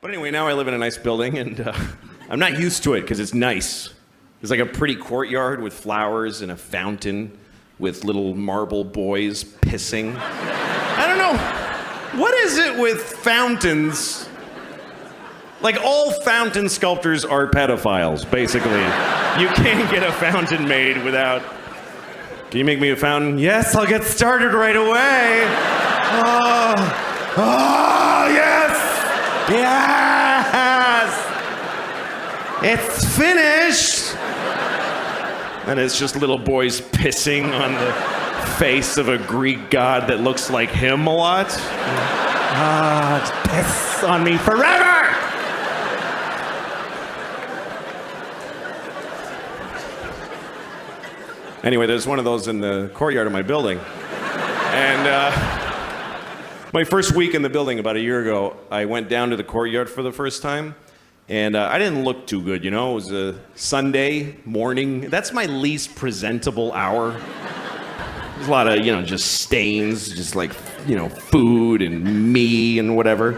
But anyway, now I live in a nice building, and I'm not used to it because it's nice. There's like a pretty courtyard with flowers and a fountain with little marble boys pissing. I don't know. What is it with fountains? Like, all fountain sculptors are pedophiles, basically. You can't get a fountain made without... Can you make me a fountain? Yes, I'll get started right away. Oh, yes! Yes! It's finished! And it's just little boys pissing on the face of a Greek god that looks like him a lot. Piss on me forever! Anyway, there's one of those in the courtyard of my building. And my first week in the building about a year ago, I went down to the courtyard for the first time. And I didn't look too good, you know? It was a Sunday morning. That's my least presentable hour. There's a lot of, just stains, just like, food and me and whatever.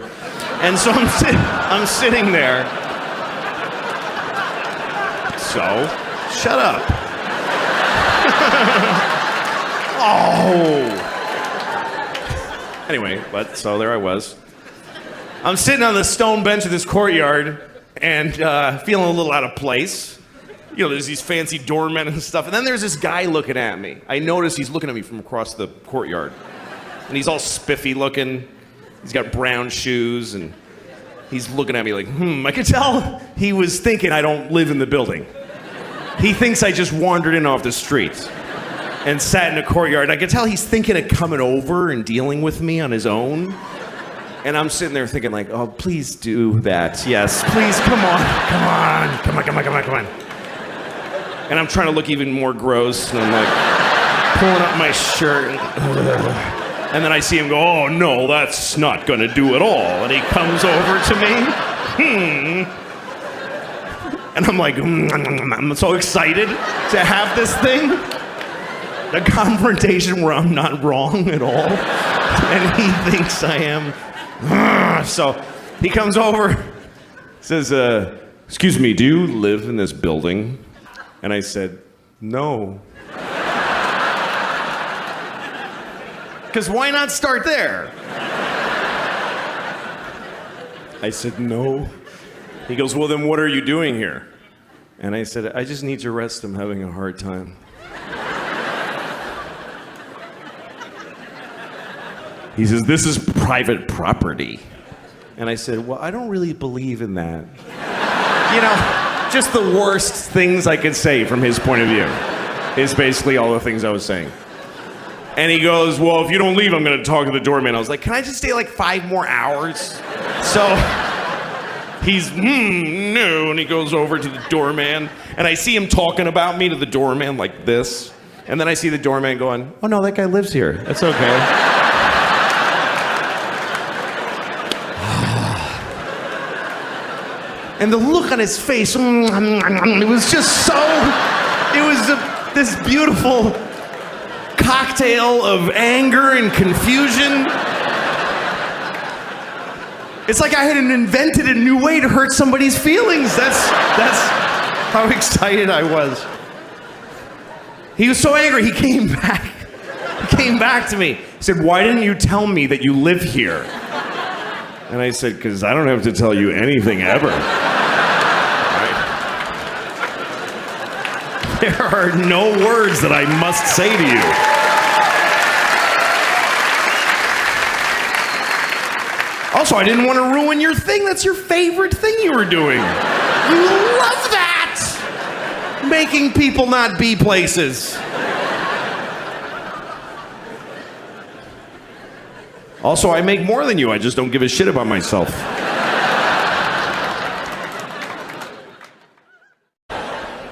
And so I'm sitting there. So, shut up. Oh. Anyway, so there I was. I'm sitting on the stone bench of this courtyard and feeling a little out of place. There's these fancy doormen and stuff. And then there's this guy looking at me. I notice he's looking at me from across the courtyard. And he's all spiffy looking. He's got brown shoes and he's looking at me like, I could tell he was thinking I don't live in the building. He thinks I just wandered in off the street and sat in a courtyard. I could tell he's thinking of coming over and dealing with me on his own. And I'm sitting there thinking like, oh, please do that. Yes, please, come on. And I'm trying to look even more gross. And I'm like pulling up my shirt. And then I see him go, oh, no, that's not going to do at all. And he comes over to me. And I'm like, I'm so excited to have this thing. A confrontation where I'm not wrong at all. And he thinks I am. So he comes over, says, excuse me, do you live in this building? And I said, no. Because why not start there? I said, no. He goes, well, then what are you doing here? And I said, I just need to rest. I'm having a hard time. He says, this is private property. And I said, well, I don't really believe in that. Just the worst things I could say from his point of view is basically all the things I was saying. And he goes, well, if you don't leave, I'm going to talk to the doorman. I was like, can I just stay like 5 more hours? So he's, no. And he goes over to the doorman. And I see him talking about me to the doorman like this. And then I see the doorman going, oh, no, that guy lives here. That's okay. And the look on his face, it was just so, this beautiful cocktail of anger and confusion. It's like I had invented a new way to hurt somebody's feelings. That's how excited I was. He was so angry, he came back. He came back to me. He said, why didn't you tell me that you live here? And I said, because I don't have to tell you anything ever. There are no words that I must say to you. Also, I didn't want to ruin your thing. That's your favorite thing you were doing. You love that! Making people not be places. Also, I make more than you. I just don't give a shit about myself.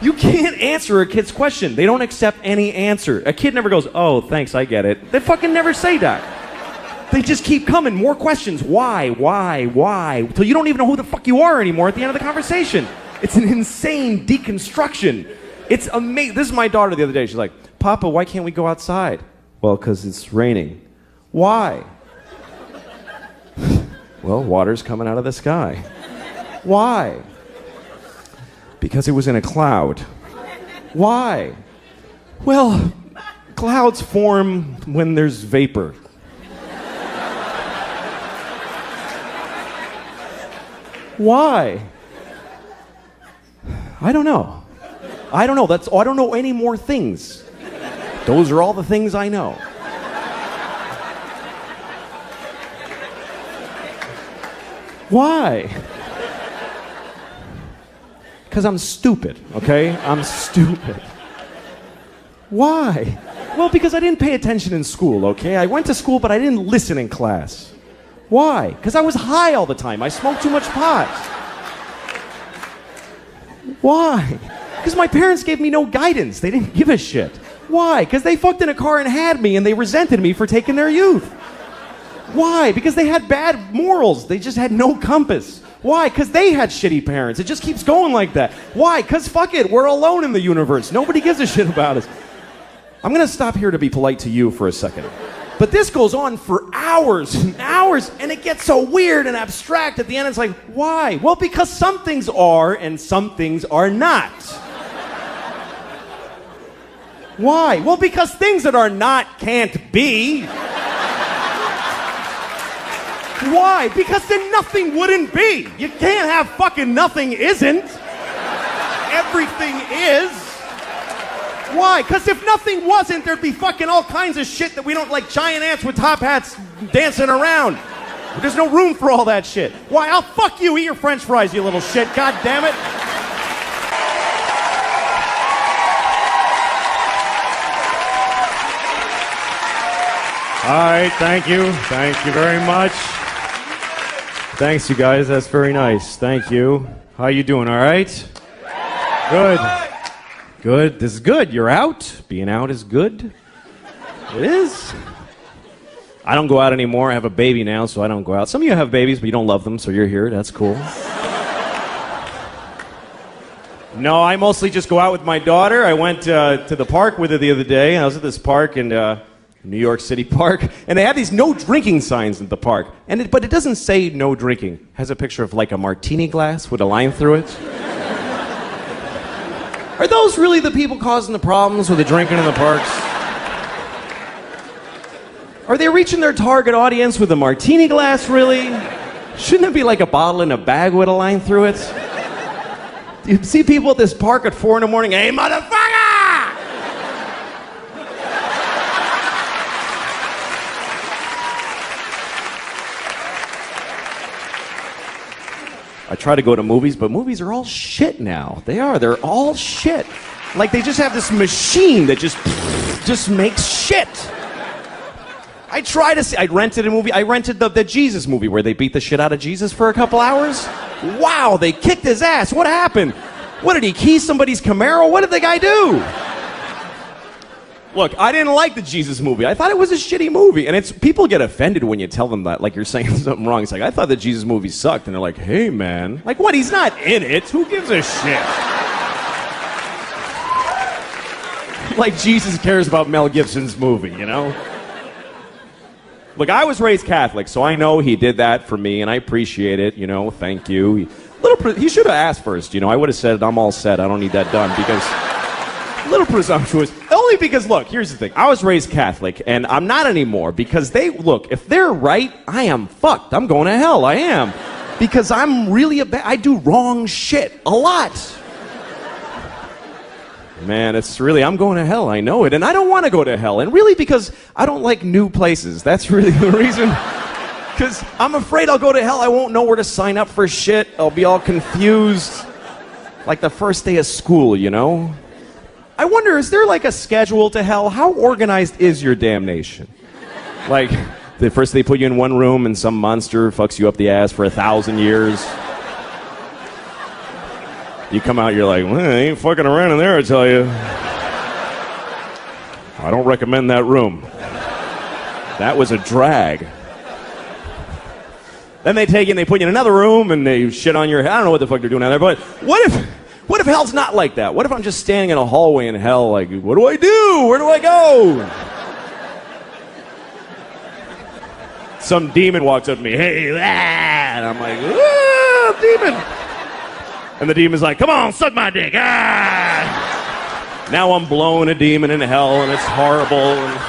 You can't answer a kid's question. They don't accept any answer. A kid never goes, oh, thanks, I get it. They fucking never say that. They just keep coming. More questions. Why? Till you don't even know who the fuck you are anymore at the end of the conversation. It's an insane deconstruction. It's amazing. This is my daughter the other day. She's like, Papa, why can't we go outside? Well, because it's raining. Why? Well, water's coming out of the sky. Why? Because it was in a cloud. Why? Well, clouds form when there's vapor. Why? I don't know. I don't know. I don't know any more things. Those are all the things I know. Why? Because I'm stupid, okay? I'm stupid. Why? Well, because I didn't pay attention in school, okay? I went to school, but I didn't listen in class. Why? Because I was high all the time. I smoked too much pot. Why? Because my parents gave me no guidance. They didn't give a shit. Why? Because they fucked in a car and had me, and they resented me for taking their youth. Why? Because they had bad morals. They just had no compass. Why? Because they had shitty parents. It just keeps going like that. Why? Because fuck it, we're alone in the universe. Nobody gives a shit about us. I'm going to stop here to be polite to you for a second. But this goes on for hours and hours, and it gets so weird and abstract at the end. It's like, why? Well, because some things are and some things are not. Why? Well, because things that are not can't be. Why? Because then nothing wouldn't be. You can't have fucking nothing isn't. Everything is. Why? Because if nothing wasn't, there'd be fucking all kinds of shit that we don't like, giant ants with top hats dancing around. There's no room for all that shit. Why? I'll fuck you. Eat your french fries, you little shit. God damn it. All right, thank you. Thank you very much. Thanks, you guys. That's very nice. Thank you. How you doing? All right? Good. Good. This is good. You're out. Being out is good. It is. I don't go out anymore. I have a baby now, so I don't go out. Some of you have babies, but you don't love them, so you're here. That's cool. No, I mostly just go out with my daughter. I went to the park with her the other day. I was at this park in New York City Park, and they have these no drinking signs at the park. But it doesn't say no drinking. It has a picture of like a martini glass with a line through it. Are those really the people causing the problems with the drinking in the parks? Are they reaching their target audience with a martini glass, really? Shouldn't it be like a bottle in a bag with a line through it? You see people at this park at 4 a.m, hey, motherfucker! I try to go to movies, but movies are all shit now. They are. They're all shit. Like they just have this machine that just makes shit. I try to see. I rented a movie. I rented the Jesus movie where they beat the shit out of Jesus for a couple hours. Wow, they kicked his ass. What happened? What did he key somebody's Camaro? What did the guy do? Look, I didn't like the Jesus movie. I thought it was a shitty movie. And people get offended when you tell them that, like you're saying something wrong. It's like, I thought the Jesus movie sucked. And they're like, hey, man. Like, what? He's not in it. Who gives a shit? Like Jesus cares about Mel Gibson's movie, you know? Look, I was raised Catholic, so I know he did that for me, and I appreciate it, you know, thank you. He should have asked first, you know. I would have said, I'm all set. I don't need that done, because... A little presumptuous. Only because, look, here's the thing. I was raised Catholic, and I'm not anymore, because if they're right, I am fucked. I'm going to hell. I am. Because I'm really I do wrong shit. A lot. Man, I'm going to hell. I know it. And I don't want to go to hell. And really because I don't like new places. That's really the reason. Because I'm afraid I'll go to hell. I won't know where to sign up for shit. I'll be all confused. Like the first day of school, you know? I wonder, is there like a schedule to hell? How organized is your damnation? Like, first they put you in one room and some monster fucks you up the ass for 1,000 years. You come out, you're like, well, I ain't fucking around in there, I tell you. I don't recommend that room. That was a drag. Then they take you and they put you in another room and they shit on your head. I don't know what the fuck they're doing out there, but what if hell's not like that? What if I'm just standing in a hallway in hell like, what do I do? Where do I go? Some demon walks up to me, hey, and I'm like, demon. And the demon's like, come on, suck my dick. Ah! Now I'm blowing a demon in hell, and it's horrible. And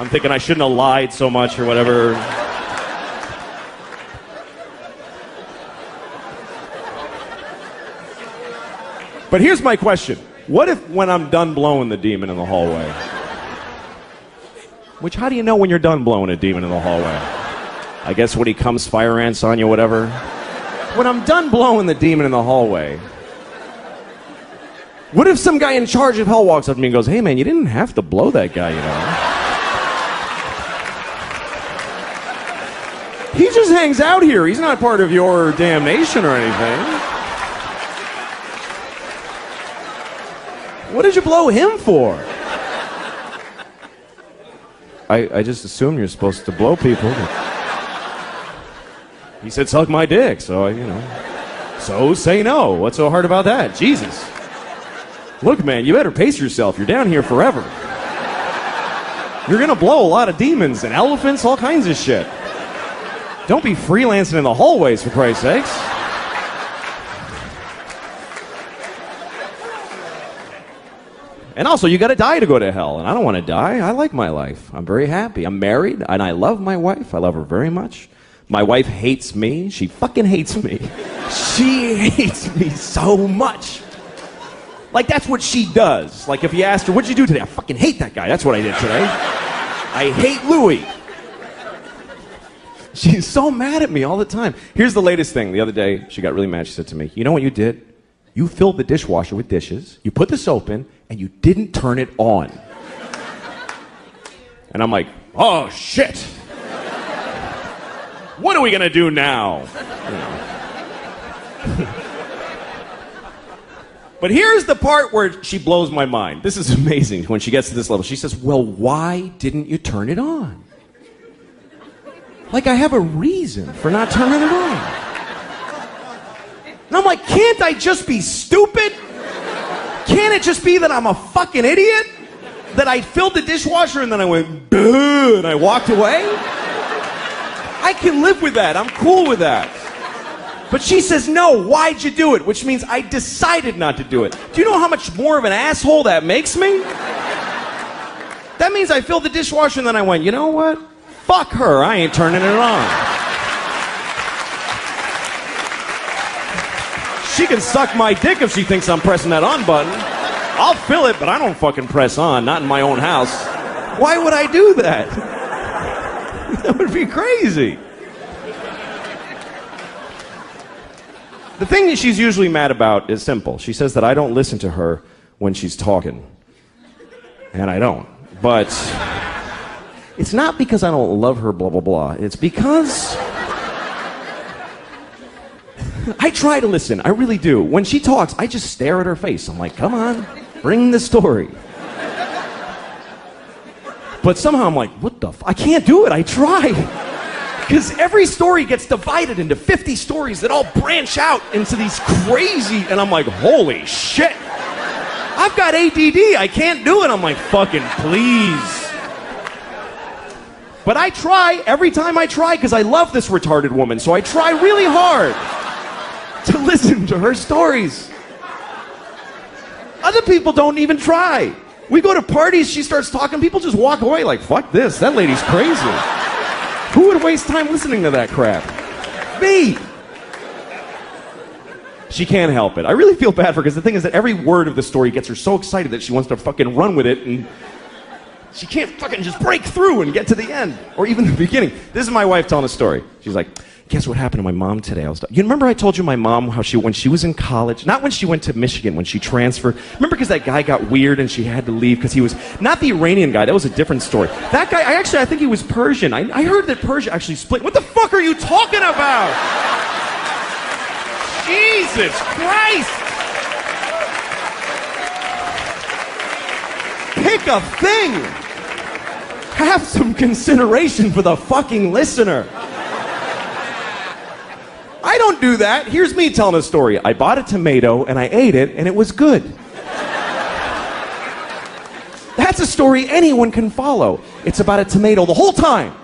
I'm thinking I shouldn't have lied so much or whatever. But here's my question. What if when I'm done blowing the demon in the hallway? Which, how do you know when you're done blowing a demon in the hallway? I guess when he comes fire ants on you, whatever. When I'm done blowing the demon in the hallway, what if some guy in charge of hell walks up to me and goes, hey man, you didn't have to blow that guy, you know? He just hangs out here. He's not part of your damnation or anything. What did you blow him for? I just assumed you're supposed to blow people. He said, suck my dick, so I, you know. So say no. What's so hard about that? Jesus. Look, man, you better pace yourself. You're down here forever. You're gonna blow a lot of demons and elephants, all kinds of shit. Don't be freelancing in the hallways, for Christ's sakes. And also, you gotta die to go to hell, and I don't want to die. I like my life. I'm very happy. I'm married, and I love my wife. I love her very much. My wife hates me. She fucking hates me. She hates me so much. Like, that's what she does. Like, if you asked her, what'd you do today? I fucking hate that guy. That's what I did today. I hate Louis. She's so mad at me all the time. Here's the latest thing. The other day, she got really mad. She said to me, you know what you did? You filled the dishwasher with dishes, you put the soap in, and you didn't turn it on. And I'm like, oh, shit. What are we gonna do now? You know. But here's the part where she blows my mind. This is amazing when she gets to this level. She says, well, why didn't you turn it on? Like I have a reason for not turning it on. And I'm like, can't I just be stupid? Can't it just be that I'm a fucking idiot? That I filled the dishwasher and then I went, duh, and I walked away? I can live with that. I'm cool with that. But she says, no, why'd you do it? Which means I decided not to do it. Do you know how much more of an asshole that makes me? That means I filled the dishwasher and then I went, you know what? Fuck her, I ain't turning it on. She can suck my dick if she thinks I'm pressing that on button. I'll fill it, but I don't fucking press on, not in my own house. Why would I do that? That would be crazy. The thing that she's usually mad about is simple. She says that I don't listen to her when she's talking. And I don't. But it's not because I don't love her, blah, blah, blah. It's because I try to listen. I really do. When she talks, I just stare at her face. I'm like, come on, bring the story. But somehow I'm like, what the I can't do it. I try. Because every story gets divided into 50 stories that all branch out into these crazy, and I'm like, holy shit. I've got ADD. I can't do it. I'm like, fucking please. But I try every time I try because I love this retarded woman. So I try really hard to listen to her stories. Other people don't even try. We go to parties, she starts talking, people just walk away like, fuck this, that lady's crazy. Who would waste time listening to that crap? Me. She can't help it. I really feel bad for her because the thing is that every word of the story gets her so excited that she wants to fucking run with it, and she can't fucking just break through and get to the end or even the beginning. This is my wife telling a story. She's like, guess what happened to my mom today? You remember I told you my mom how when she was in college, not when she went to Michigan, when she transferred. Remember because that guy got weird and she had to leave because he was, not the Iranian guy, that was a different story. That guy, I think he was Persian. I heard that Persia actually split. What the fuck are you talking about? Jesus Christ! Pick a thing! Have some consideration for the fucking listener. I don't do that. Here's me telling a story. I bought a tomato and I ate it and it was good. That's a story anyone can follow. It's about a tomato the whole time.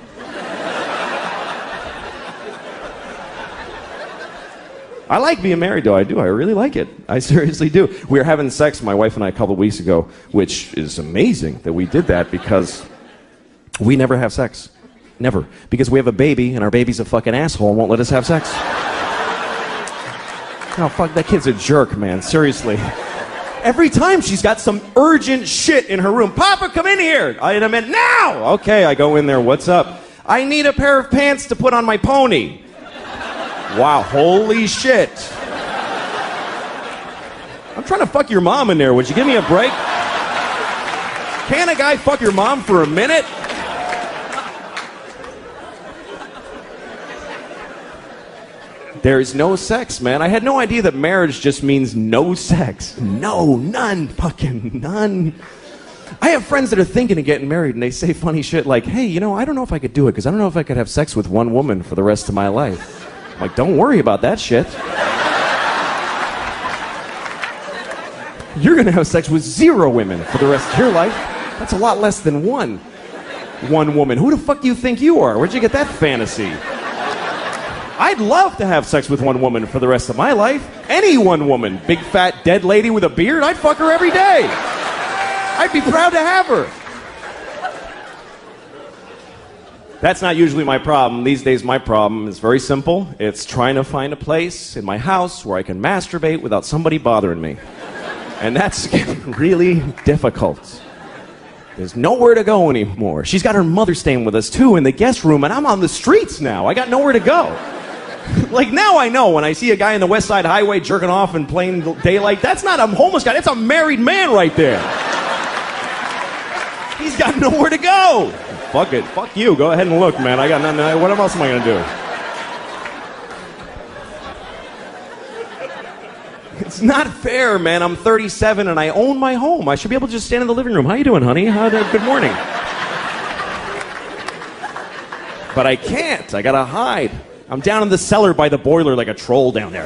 I like being married, though. I do. I really like it. I seriously do. We were having sex, my wife and I, a couple of weeks ago, which is amazing that we did that because we never have sex. Never. Because we have a baby, and our baby's a fucking asshole and won't let us have sex. Oh, fuck, that kid's a jerk, man. Seriously. Every time she's got some urgent shit in her room. Papa, come in here. I meant now. Okay, I go in there. What's up? I need a pair of pants to put on my pony. Wow, holy shit. I'm trying to fuck your mom in there. Would you give me a break? Can a guy fuck your mom for a minute? There's no sex, man. I had no idea that marriage just means no sex. No, none, fucking none. I have friends that are thinking of getting married, and they say funny shit like, hey, you know, I don't know if I could do it, because I don't know if I could have sex with one woman for the rest of my life. I'm like, don't worry about that shit. You're going to have sex with 0 women for the rest of your life. That's a lot less than one woman. Who the fuck do you think you are? Where'd you get that fantasy? I'd love to have sex with one woman for the rest of my life. Any one woman. Big, fat, dead lady with a beard, I'd fuck her every day. I'd be proud to have her. That's not usually my problem. These days, my problem is very simple. It's trying to find a place in my house where I can masturbate without somebody bothering me. And that's really difficult. There's nowhere to go anymore. She's got her mother staying with us, too, in the guest room, and I'm on the streets now. I got nowhere to go. Like, now I know when I see a guy in the West Side Highway jerking off in plain daylight, that's not a homeless guy, that's a married man right there. He's got nowhere to go. Fuck it. Fuck you. Go ahead and look, man. I got nothing. What else am I going to do? It's not fair, man. I'm 37 and I own my home. I should be able to just stand in the living room. How you doing, honey? Good morning. But I can't. I got to hide. I'm down in the cellar by the boiler like a troll down there.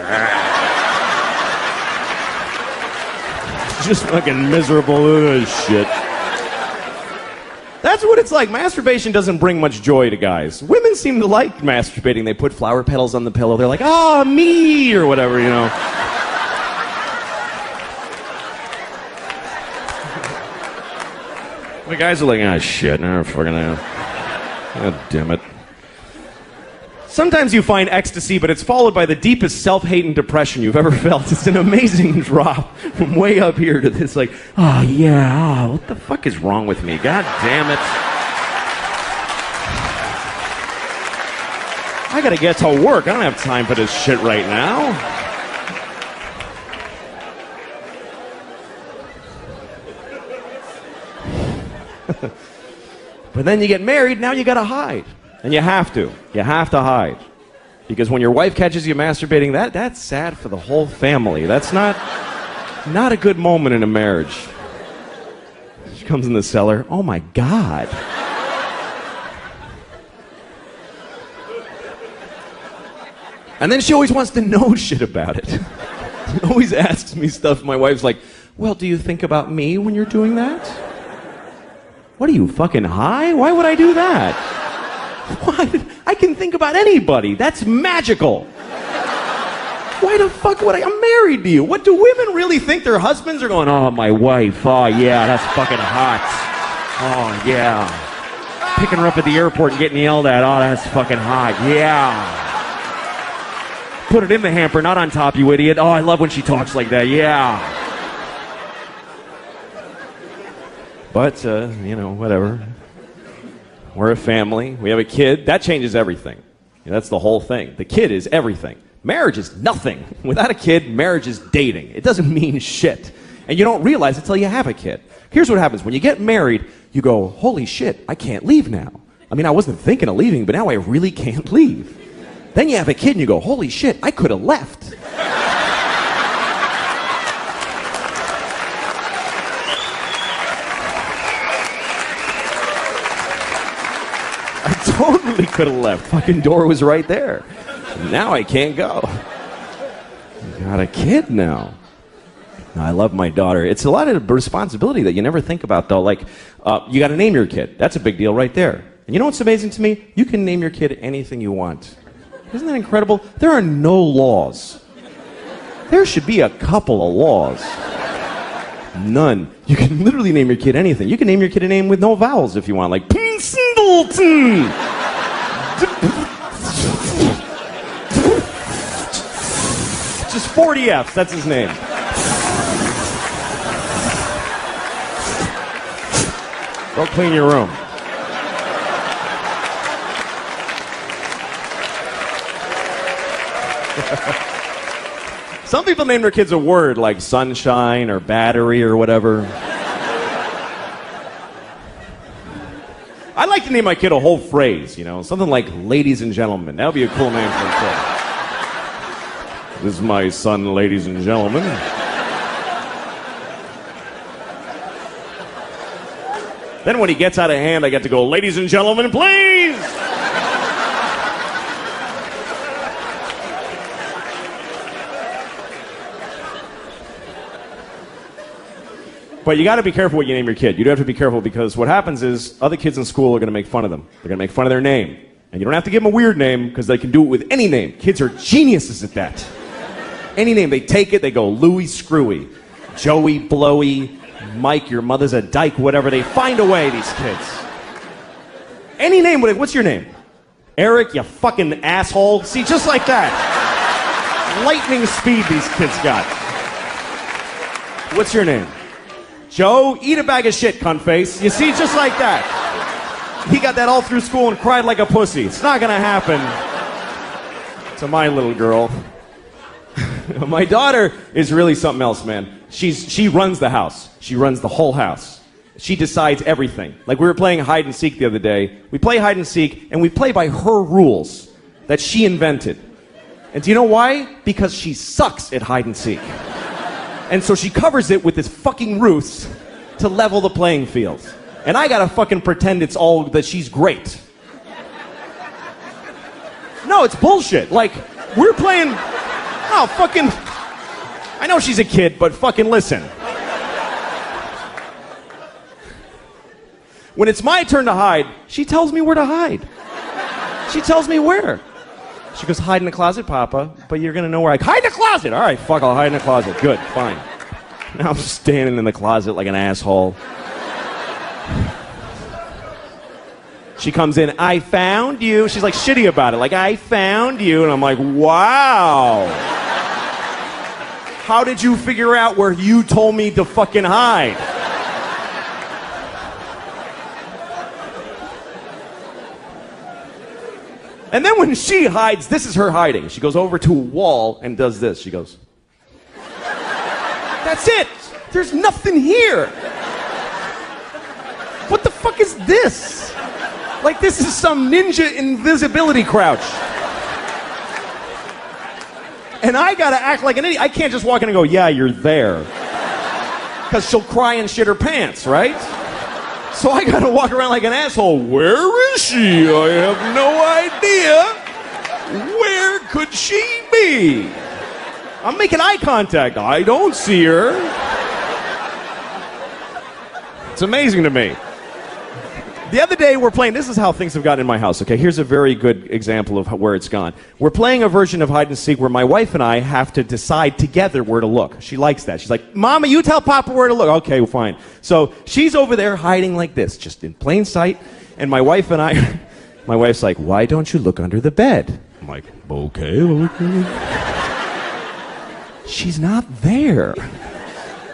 Just fucking miserable shit. That's what it's like. Masturbation doesn't bring much joy to guys. Women seem to like masturbating. They put flower petals on the pillow. They're like, oh, me, or whatever, you know. The guys are like, ah, shit, no, fucking God damn it. Sometimes you find ecstasy, but it's followed by the deepest self-hate and depression you've ever felt. It's an amazing drop from way up here to this, like, oh, yeah, what the fuck is wrong with me? God damn it. I gotta get to work. I don't have time for this shit right now. But then you get married, now you gotta hide. And you have to. You have to hide. Because when your wife catches you masturbating, that's sad for the whole family. That's not a good moment in a marriage. She comes in the cellar. Oh, my God. And then she always wants to know shit about it. She always asks me stuff. My wife's like, well, do you think about me when you're doing that? What are you, fucking high? Why would I do that? What? I can think about anybody. That's magical. Why the fuck would I'm married to you. What do women really think their husbands are going, oh, my wife. Oh, yeah, that's fucking hot. Oh, yeah. Picking her up at the airport and getting yelled at. Oh, that's fucking hot. Yeah. Put it in the hamper, not on top, you idiot. Oh, I love when she talks like that. Yeah. But, you know, whatever. We're a family. We have a kid. That changes everything. That's the whole thing. The kid is everything. Marriage is nothing. Without a kid, marriage is dating. It doesn't mean shit. And you don't realize it until you have a kid. Here's what happens. When you get married, you go, holy shit, I can't leave now. I mean, I wasn't thinking of leaving, but now I really can't leave. Then you have a kid and you go, holy shit, I could have left. I totally could have left. Fucking door was right there. Now I can't go. Got a kid now. I love my daughter. It's a lot of responsibility that you never think about, though. Like, you got to name your kid. That's a big deal right there. And you know what's amazing to me? You can name your kid anything you want. Isn't that incredible? There are no laws. There should be a couple of laws. None. You can literally name your kid anything. You can name your kid a name with no vowels if you want, like Singleton. Just 40 F's, that's his name. Go clean your room. Some people name their kids a word like sunshine or battery or whatever. I'd like to name my kid a whole phrase, you know, something like ladies and gentlemen. That would be a cool name for a kid. This is my son, ladies and gentlemen. Then when he gets out of hand, I get to go, ladies and gentlemen, please! But you got to be careful what you name your kid. You do have to be careful because what happens is other kids in school are going to make fun of them. They're going to make fun of their name. And you don't have to give them a weird name because they can do it with any name. Kids are geniuses at that. Any name, they take it, they go Louis Screwy, Joey Blowy, Mike, your mother's a dyke, whatever. They find a way, these kids. Any name, what's your name? Eric, you fucking asshole. See, just like that. Lightning speed these kids got. What's your name? Joe, eat a bag of shit, cunt face. You see, just like that. He got that all through school and cried like a pussy. It's not gonna happen to my little girl. My daughter is really something else, man. She runs the house. She runs the whole house. She decides everything. Like we were playing hide and seek the other day. We play hide and seek, and we play by her rules that she invented. And do you know why? Because she sucks at hide and seek. And so she covers it with this fucking ruse to level the playing field. And I gotta fucking pretend it's all that she's great. No, it's bullshit. Like, we're playing... Oh, fucking... I know she's a kid, but fucking listen. When it's my turn to hide, she tells me where to hide. She tells me where. She goes, hide in the closet, Papa, but you're gonna know where I... Hide in the closet! All right, fuck, I'll hide in the closet. Good, fine. Now I'm standing in the closet like an asshole. She comes in, I found you. She's like shitty about it, like, I found you. And I'm like, wow. How did you figure out where you told me to fucking hide? And then when she hides, this is her hiding. She goes over to a wall and does this. She goes, that's it. There's nothing here. What the fuck is this? Like this is some ninja invisibility crouch. And I gotta act like an idiot. I can't just walk in and go, yeah, you're there. Because she'll cry and shit her pants, right? So I gotta walk around like an asshole. Where is she? I have no idea. Where could she be? I'm making eye contact. I don't see her. It's amazing to me. The other day we're playing, this is how things have gotten in my house, okay? Here's a very good example of where it's gone. We're playing a version of hide and seek where my wife and I have to decide together where to look. She likes that. She's like, Mama, you tell Papa where to look. Okay, well, fine. So she's over there hiding like this, just in plain sight. And my wife and I, my wife's like, why don't you look under the bed? I'm like, okay, well, she's not there.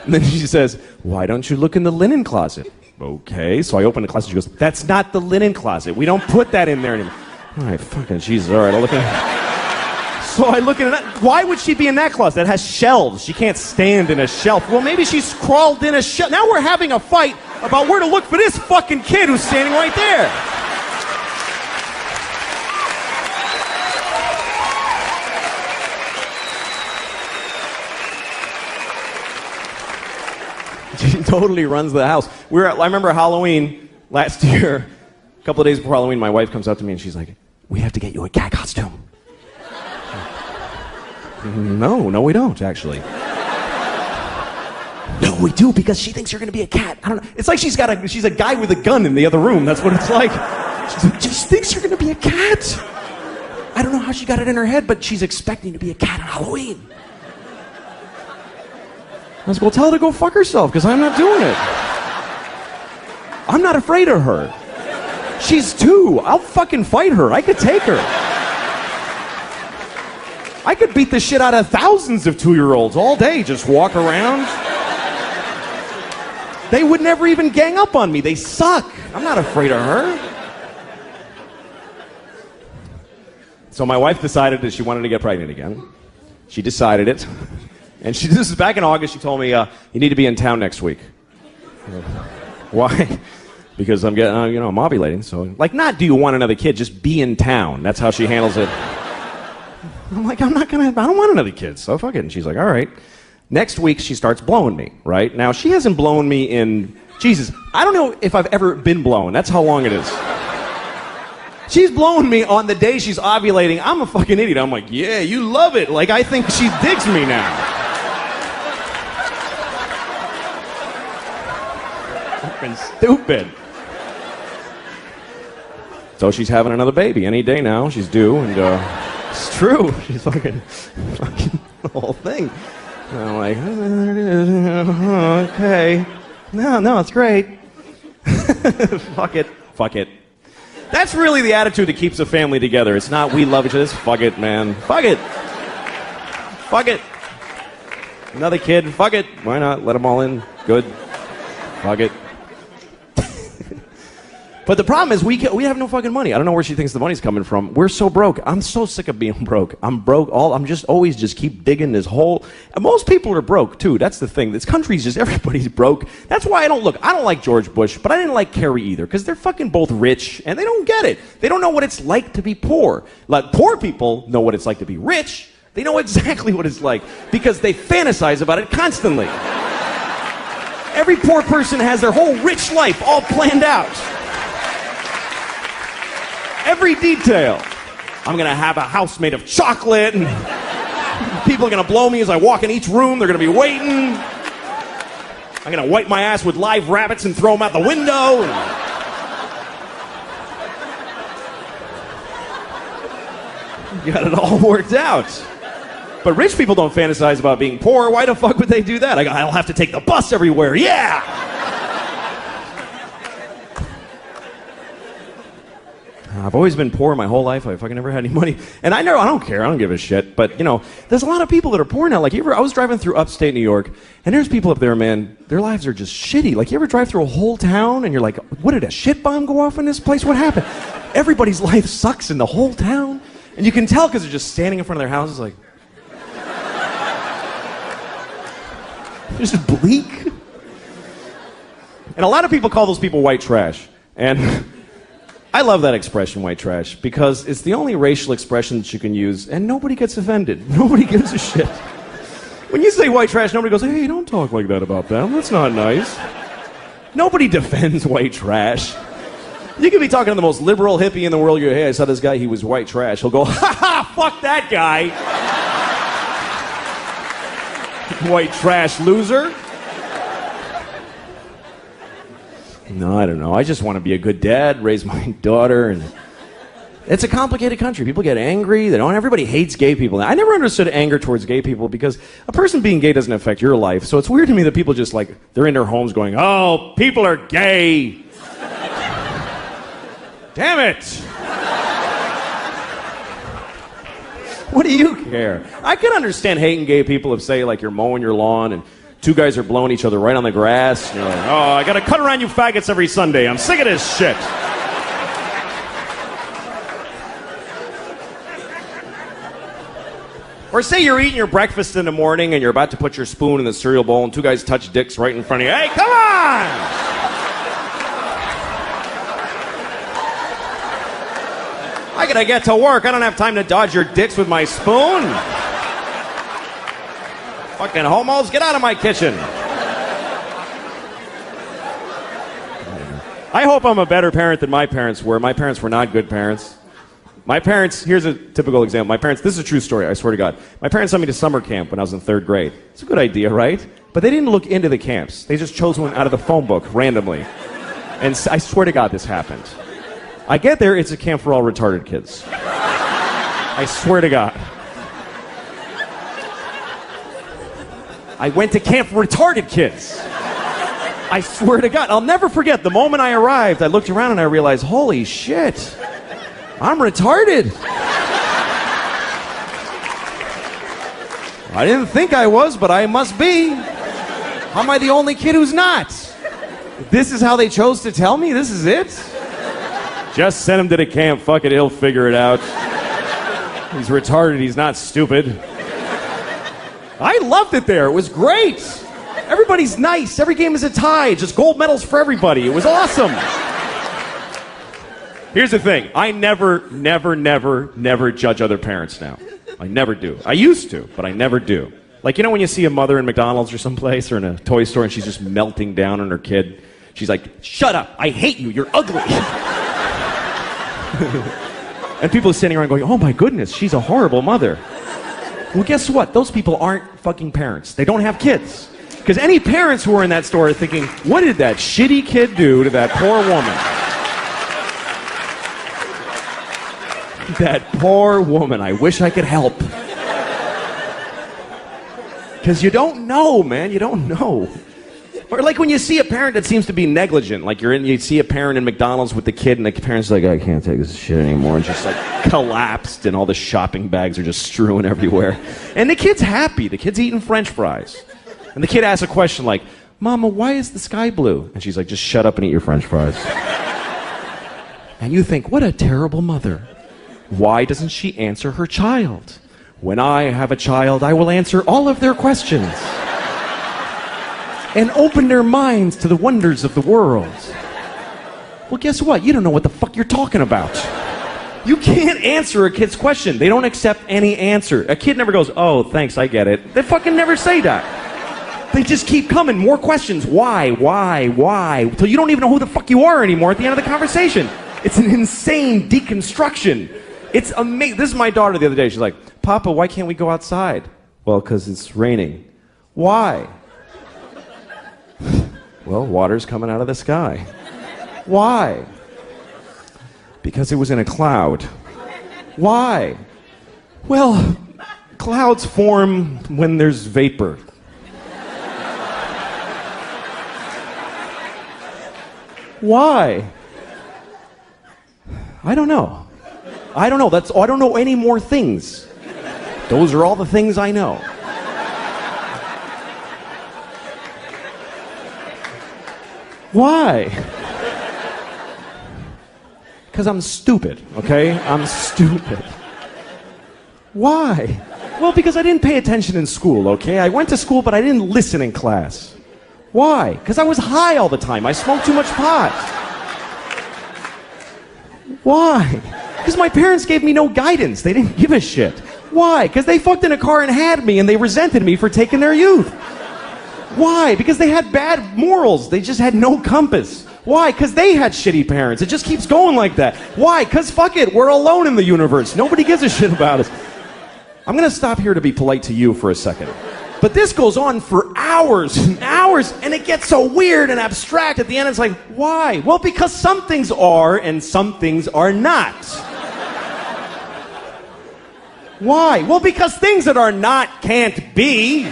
And then she says, why don't you look in the linen closet? Okay, so I open the closet. She goes, that's not the linen closet. We don't put that in there anymore. All right, fucking Jesus. All right, I'll look in. So I look in that. Why would she be in that closet? It has shelves. She can't stand in a shelf. Well, maybe she's crawled in a shelf. Now we're having a fight about where to look for this fucking kid who's standing right there. She totally runs the house. I remember Halloween last year, a couple of days before Halloween, my wife comes up to me and she's like, we have to get you a cat costume. No, we don't, actually. No, we do, because she thinks you're going to be a cat. I don't know. It's like she's a guy with a gun in the other room. That's what it's like. She's like, she thinks you're going to be a cat. I don't know how she got it in her head, but she's expecting to be a cat on Halloween. I was like, well, tell her to go fuck herself, because I'm not doing it. I'm not afraid of her. She's 2. I'll fucking fight her. I could take her. I could beat the shit out of thousands of 2-year-olds all day, just walk around. They would never even gang up on me. They suck. I'm not afraid of her. So my wife decided that she wanted to get pregnant again. She decided it. And this is back in August. She told me, you need to be in town next week. Why? Because I'm getting, I'm ovulating. So, like, not do you want another kid, just be in town. That's how she handles it. I'm like, I don't want another kid, so fuck it. And she's like, all right. Next week, she starts blowing me, right? Now, she hasn't blown me in, Jesus, I don't know if I've ever been blown. That's how long it is. She's blowing me on the day she's ovulating. I'm a fucking idiot. I'm like, yeah, you love it. Like, I think she digs me now. Fucking stupid. So she's having another baby any day now. She's due, and it's true. She's fucking the whole thing. And I'm like, okay. No, it's great. Fuck it. That's really the attitude that keeps a family together. It's not we love each other. It's fuck it, man. Fuck it. Another kid. Fuck it. Why not? Let them all in. Good. Fuck it. But the problem is we have no fucking money. I don't know where she thinks the money's coming from. We're so broke. I'm so sick of being broke. I'm broke. I'm just always keep digging this hole. And most people are broke too. That's the thing. This country's just everybody's broke. That's why I don't like George Bush, but I didn't like Kerry either, because they're fucking both rich and they don't get it. They don't know what it's like to be poor. Like, poor people know what it's like to be rich. They know exactly what it's like because they fantasize about it constantly. Every poor person has their whole rich life all planned out. Every detail. I'm going to have a house made of chocolate, and people are going to blow me as I walk in each room. They're going to be waiting. I'm going to wipe my ass with live rabbits and throw them out the window. You got it all worked out. But rich people don't fantasize about being poor. Why the fuck would they do that? I'll have to take the bus everywhere. Yeah! I've always been poor my whole life. I fucking never had any money. And I don't care. I don't give a shit. But, there's a lot of people that are poor now. Like, I was driving through upstate New York, and there's people up there, man, their lives are just shitty. Like, you ever drive through a whole town, and you're like, what, did a shit bomb go off in this place? What happened? Everybody's life sucks in the whole town. And you can tell because they're just standing in front of their houses like... just bleak. And a lot of people call those people white trash. And... I love that expression, white trash, because it's the only racial expression that you can use, and nobody gets offended. Nobody gives a shit. When you say white trash, nobody goes, hey, don't talk like that about them. That's not nice. Nobody defends white trash. You could be talking to the most liberal hippie in the world. You go, hey, I saw this guy, he was white trash. He'll go, ha ha, fuck that guy. White trash loser. No, I don't know. I just want to be a good dad, raise my daughter, and it's a complicated country. People get angry. Everybody hates gay people. I never understood anger towards gay people because a person being gay doesn't affect your life. So it's weird to me that people just they're in their homes going, oh, people are gay. Damn it. What do you care? I can understand hating gay people if, say, you're mowing your lawn and two guys are blowing each other right on the grass. And you're like, oh, I gotta cut around you faggots every Sunday. I'm sick of this shit. Or say you're eating your breakfast in the morning and you're about to put your spoon in the cereal bowl and two guys touch dicks right in front of you. Hey, come on! I gotta get to work. I don't have time to dodge your dicks with my spoon. Fucking homos, get out of my kitchen. I hope I'm a better parent than my parents were. My parents were not good parents. My parents, here's a typical example. My parents, this is a true story, I swear to God. My parents sent me to summer camp when I was in 3rd grade. It's a good idea, right? But they didn't look into the camps. They just chose one out of the phone book randomly. And I swear to God this happened. I get there, it's a camp for all retarded kids. I swear to God. I went to camp for retarded kids. I swear to God, I'll never forget the moment I arrived. I looked around and I realized, holy shit, I'm retarded. I didn't think I was, but I must be. How am I the only kid who's not? This is how they chose to tell me? This is it? Just send him to the camp. Fuck it, he'll figure it out. He's retarded, he's not stupid. I loved it there. It was great. Everybody's nice. Every game is a tie. Just gold medals for everybody. It was awesome. Here's the thing. I never judge other parents now. I never do. I used to, but I never do. Like, you know when you see a mother in McDonald's or someplace or in a toy store and she's just melting down on her kid? She's like, shut up. I hate you. You're ugly. And people are sitting around going, oh my goodness, she's a horrible mother. Well, guess what? Those people aren't fucking parents. They don't have kids. Because any parents who are in that store are thinking, what did that shitty kid do to that poor woman? That poor woman. I wish I could help. Because you don't know, man. You don't know. Or like when you see a parent that seems to be negligent, like you see a parent in McDonald's with the kid and the parent's like, I can't take this shit anymore, and just like collapsed and all the shopping bags are just strewn everywhere. And the kid's happy. The kid's eating French fries. And the kid asks a question like, Mama, why is the sky blue? And she's like, just shut up and eat your French fries. And you think, what a terrible mother. Why doesn't she answer her child? When I have a child, I will answer all of their questions and open their minds to the wonders of the world. Well, guess what? You don't know what the fuck you're talking about. You can't answer a kid's question. They don't accept any answer. A kid never goes, oh, thanks, I get it. They fucking never say that. They just keep coming. More questions. Why? Till you don't even know who the fuck you are anymore at the end of the conversation. It's an insane deconstruction. It's amazing. This is my daughter the other day. She's like, Papa, why can't we go outside? Well, because it's raining. Why? Well, water's coming out of the sky. Why? Because it was in a cloud. Why? Well, clouds form when there's vapor. Why? I don't know. I don't know. I don't know any more things. Those are all the things I know. Why? Because I'm stupid, okay? I'm stupid. Why? Well, because I didn't pay attention in school, okay? I went to school, but I didn't listen in class. Why? Because I was high all the time. I smoked too much pot. Why? Because my parents gave me no guidance. They didn't give a shit. Why? Because they fucked in a car and had me, and they resented me for taking their youth. Why? Because they had bad morals. They just had no compass. Why? Because they had shitty parents. It just keeps going like that. Why? Because fuck it, we're alone in the universe. Nobody gives a shit about us. I'm going to stop here to be polite to you for a second. But this goes on for hours and hours, and it gets so weird and abstract. At the end, it's like, why? Well, because some things are and some things are not. Why? Well, because things that are not can't be.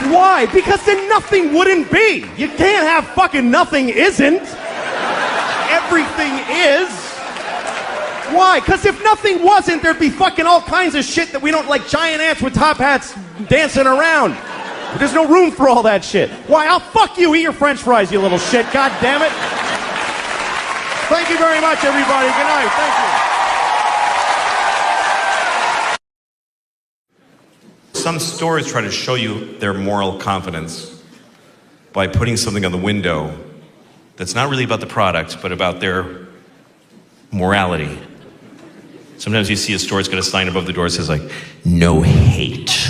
Why? Because then nothing wouldn't be. You can't have fucking nothing isn't. Everything is. Why? Because if nothing wasn't, there'd be fucking all kinds of shit that we don't like, giant ants with top hats dancing around. There's no room for all that shit. Why? I'll fuck you. Eat your French fries, you little shit. God damn it. Thank you very much, everybody. Good night. Thank you. Some stores try to show you their moral confidence by putting something on the window that's not really about the product, but about their morality. Sometimes you see a store that's got a sign above the door that says like, no hate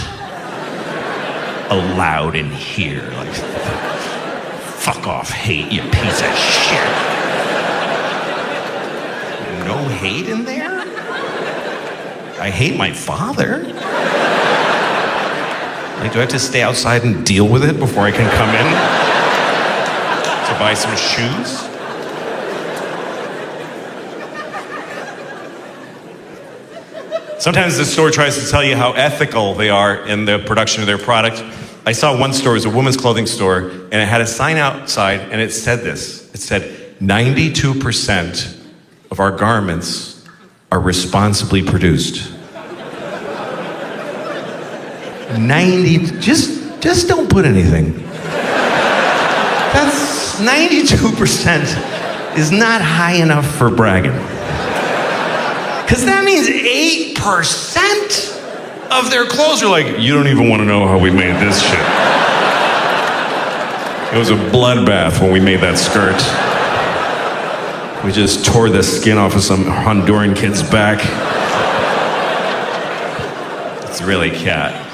allowed in here. Like, fuck off, hate, you piece of shit. No hate in there? I hate my father. Like, do I have to stay outside and deal with it before I can come in to buy some shoes? Sometimes the store tries to tell you how ethical they are in the production of their product. I saw one store, it was a women's clothing store, and it had a sign outside, and it said this. It said, 92% of our garments are responsibly produced. just don't put anything. That's 92% is not high enough for bragging. Because that means 8% of their clothes are like, you don't even want to know how we made this shit. It was a bloodbath when we made that skirt. We just tore the skin off of some Honduran kid's back. It's really cat.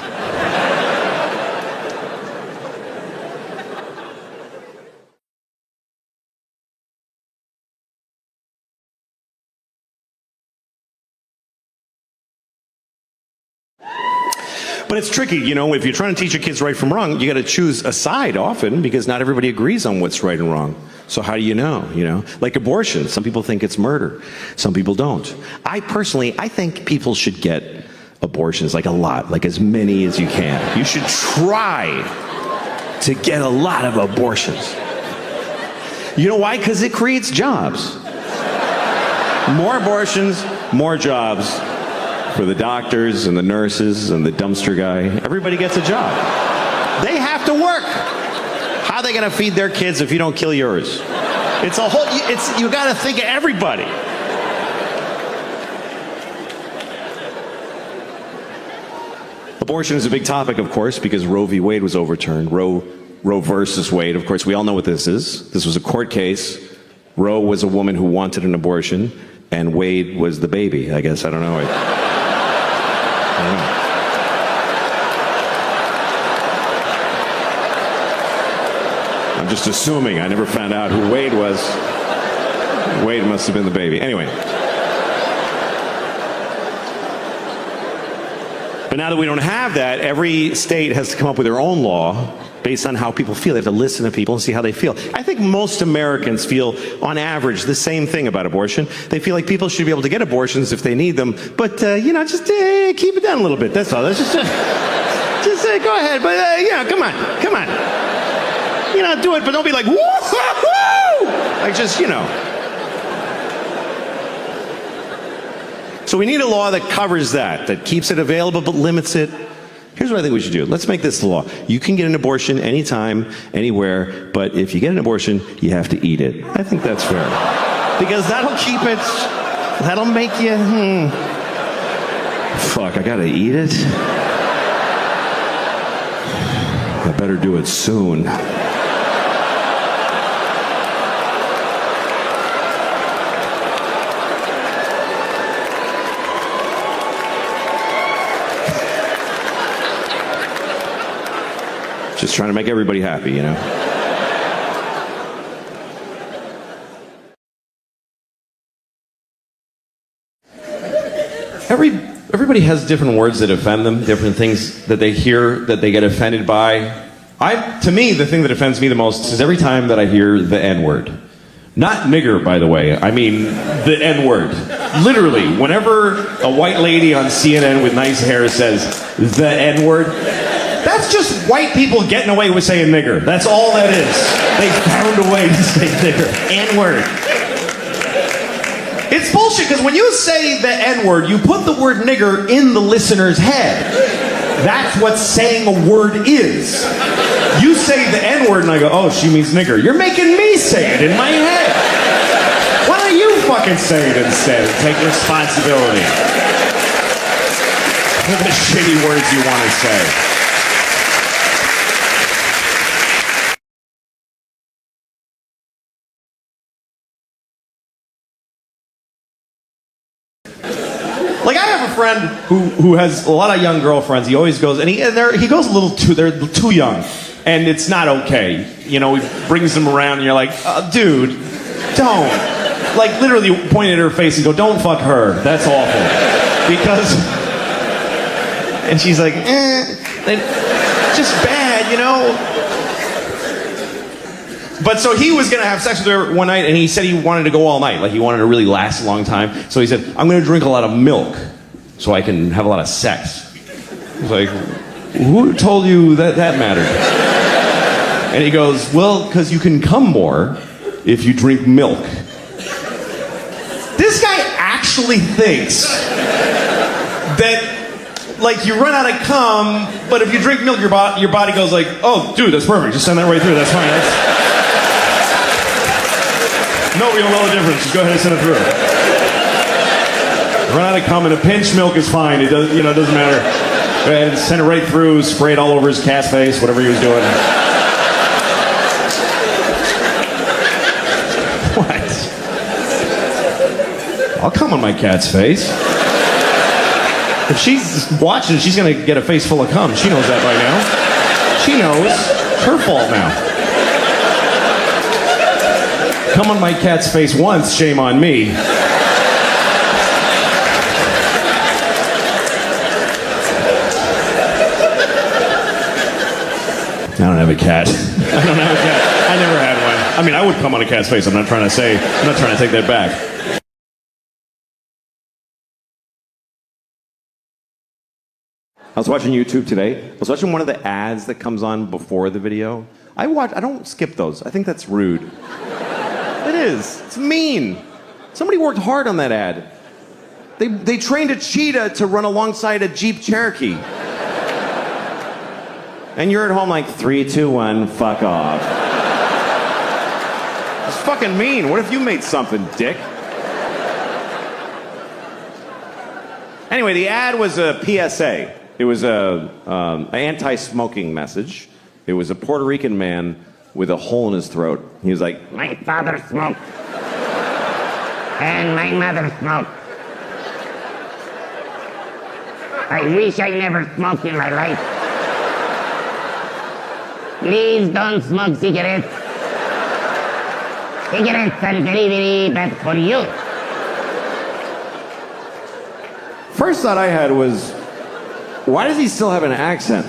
But it's tricky, you know, if you're trying to teach your kids right from wrong, you got to choose a side often because not everybody agrees on what's right and wrong. So how do you know? Like abortion, some people think it's murder. Some people don't. I think people should get abortions, like a lot, like as many as you can. You should try to get a lot of abortions. You know why? Because it creates jobs. More abortions, more jobs. For the doctors and the nurses and the dumpster guy, everybody gets a job. They have to work. How are they going to feed their kids if you don't kill yours? You got to think of everybody. Abortion is a big topic, of course, because Roe v. Wade was overturned. Roe versus Wade, of course, we all know what this is. This was a court case. Roe was a woman who wanted an abortion, and Wade was the baby, I guess. I don't know. I'm just assuming. I never found out who Wade was. Wade must have been the baby. Anyway. But now that we don't have that, every state has to come up with their own law based on how people feel. They have to listen to people and see how they feel. I think most Americans feel, on average, the same thing about abortion. They feel like people should be able to get abortions if they need them, but, just keep it down a little bit. That's all. That's just go ahead, but, come on. Do it, but don't be like, woo-hoo-hoo! Like, So we need a law that covers that keeps it available but limits it. Here's what I think we should do. Let's make this the law. You can get an abortion anytime, anywhere, but if you get an abortion, you have to eat it. I think that's fair. Because that'll make you, fuck, I gotta eat it? I better do it soon. Just trying to make everybody happy, Everybody has different words that offend them, different things that they hear that they get offended by. To me, the thing that offends me the most is every time that I hear the N-word. Not nigger, by the way. I mean the N-word. Literally, whenever a white lady on CNN with nice hair says the N-word, that's just white people getting away with saying nigger. That's all that is. They found a way to say nigger. N-word. It's bullshit, because when you say the N-word, you put the word nigger in the listener's head. That's what saying a word is. You say the N-word and I go, oh, she means nigger. You're making me say it in my head. Why don't you fucking say it instead and take responsibility for the shitty words you want to say? Like, I have a friend who has a lot of young girlfriends. He always goes, and he goes a little they're too young, and it's not okay. He brings them around, and you're like, dude, don't. Like, literally point at her face and go, don't fuck her. That's awful. Because, and she's like, it's just bad, But so he was going to have sex with her one night, and he said he wanted to go all night. Like, he wanted to really last a long time. So he said, I'm going to drink a lot of milk. so I can have a lot of sex. He's like, who told you that mattered? And he goes, well, because you can come more if you drink milk. This guy actually thinks that, like, you run out of cum, but if you drink milk, your body goes like, oh, dude, that's perfect. Just send that right through. That's fine. No, we don't know the difference. Just go ahead and send it through. Run out of cum and a pinch milk is fine. It doesn't, it doesn't matter. Go ahead and send it right through. Spray it all over his cat's face, whatever he was doing. What? I'll come on my cat's face. If she's watching, she's gonna get a face full of cum. She knows that by now. She knows. It's her fault now. Come on my cat's face once, shame on me. I don't have a cat. I don't have a cat. I never had one. I mean, I would come on a cat's face. I'm not trying to take that back. I was watching YouTube today. I was watching one of the ads that comes on before the video. I don't skip those. I think that's rude. It is. It's mean. Somebody worked hard on that ad. They trained a cheetah to run alongside a Jeep Cherokee. And you're at home like, 3, 2, 1, fuck off. It's fucking mean. What if you made something, dick? Anyway, the ad was a PSA. It was an anti-smoking message. It was a Puerto Rican man with a hole in his throat. He was like, my father smoked. And my mother smoked. I wish I never smoked in my life. Please don't smoke cigarettes. Cigarettes are very, very bad for you. First thought I had was, why does he still have an accent?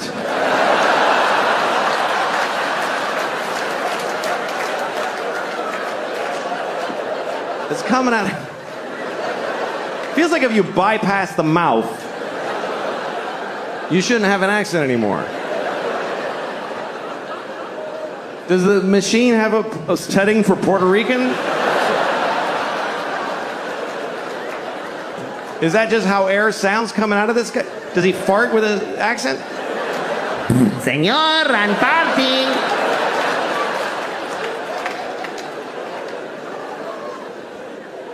It's coming out. Feels like if you bypass the mouth, you shouldn't have an accent anymore. Does the machine have a setting for Puerto Rican? Is that just how air sounds coming out of this guy? Does he fart with an accent? Señor, I'm farting.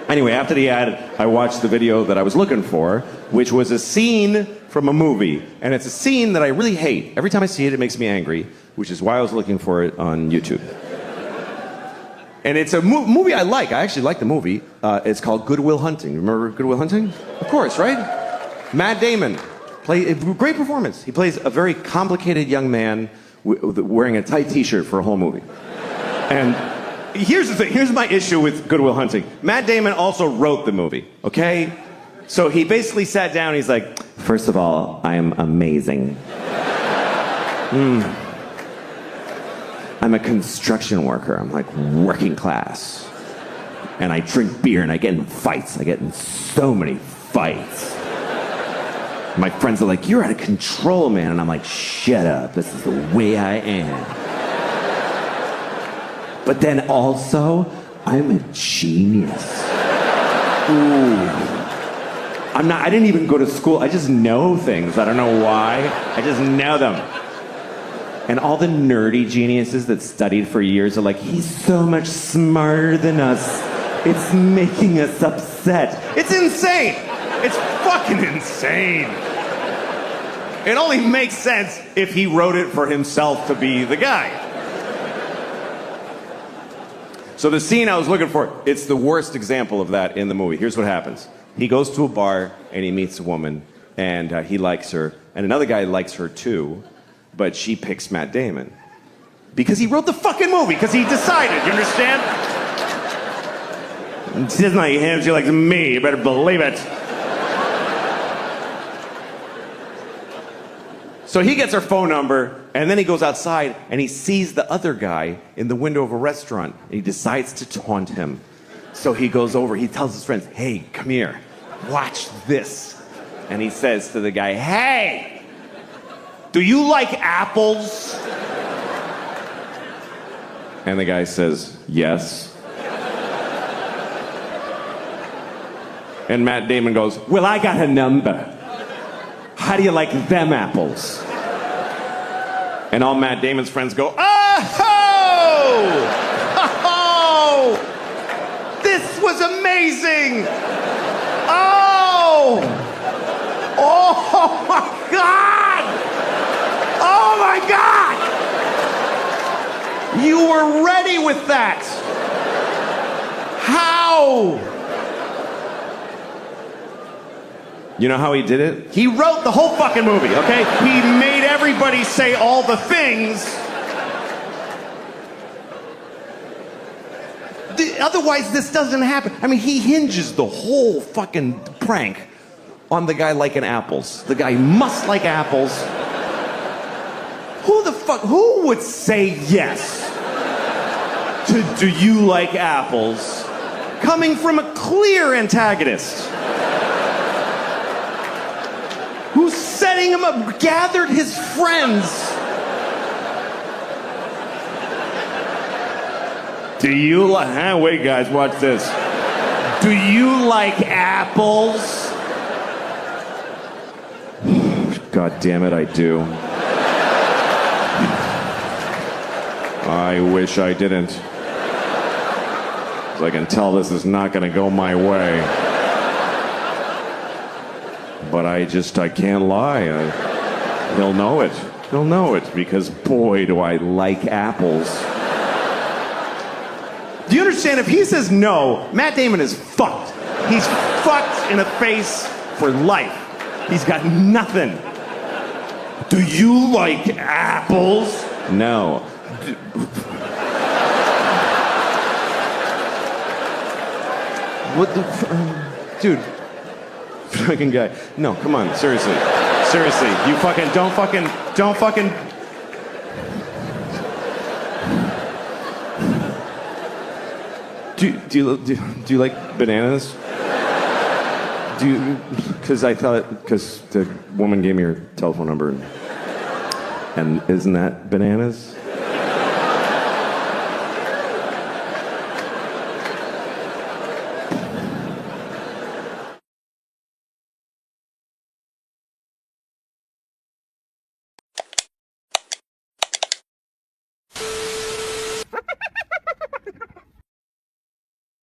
Anyway, after the ad, I watched the video that I was looking for, which was a scene from a movie. And it's a scene that I really hate. Every time I see it, it makes me angry, which is why I was looking for it on YouTube. And it's a movie I like. I actually like the movie. It's called Good Will Hunting. Remember Good Will Hunting? Of course, right? Matt Damon. Great performance. He plays a very complicated young man wearing a tight t-shirt for a whole movie. And here's the thing. Here's my issue with Good Will Hunting. Matt Damon also wrote the movie, okay? So he basically sat down and he's like, first of all, I am amazing. I'm a construction worker. I'm like working class. And I drink beer and I get in fights. I get in so many fights. My friends are like, you're out of control, man. And I'm like, shut up. This is the way I am. But then also, I'm a genius. Ooh. I didn't even go to school. I just know things. I don't know why. I just know them. And all the nerdy geniuses that studied for years are like, he's so much smarter than us. It's making us upset. It's insane. It's fucking insane. It only makes sense if he wrote it for himself to be the guy. So the scene I was looking for, it's the worst example of that in the movie. Here's what happens. He goes to a bar and he meets a woman and he likes her. And another guy likes her too, but she picks Matt Damon. Because he wrote the fucking movie, because he decided, you understand? She doesn't like him, she likes me, you better believe it. So he gets her phone number, and then he goes outside, and he sees the other guy in the window of a restaurant. And he decides to taunt him. So he goes over, he tells his friends, hey, come here, watch this. And he says to the guy, "Hey, do you like apples?" And the guy says, "Yes." And Matt Damon goes, "Well, I got a number. How do you like them apples?" And all Matt Damon's friends go, "Oh! Oh! This was amazing! Oh! Oh my God! Oh my God! You were ready with that! How?" You know how he did it? He wrote the whole fucking movie, okay? He made everybody say all the things. Otherwise, this doesn't happen. I mean, he hinges the whole fucking prank on the guy liking apples. The guy must like apples. Who would say yes to "do you like apples" coming from a clear antagonist? Who's setting him up, gathered his friends. "Do you like..." Wait, guys, watch this. "Do you like apples?" God damn it, I do. I wish I didn't. 'Cause I can tell this is not gonna go my way. But I can't lie. He'll know it. He'll know it because boy, do I like apples. Do you understand? If he says no, Matt Damon is fucked. He's fucked in the face for life. He's got nothing. "Do you like apples?" No. What the dude? Fucking guy. No, come on, seriously. Seriously, you fucking don't fucking. Do you like bananas? Because the woman gave me her telephone number, and isn't that bananas?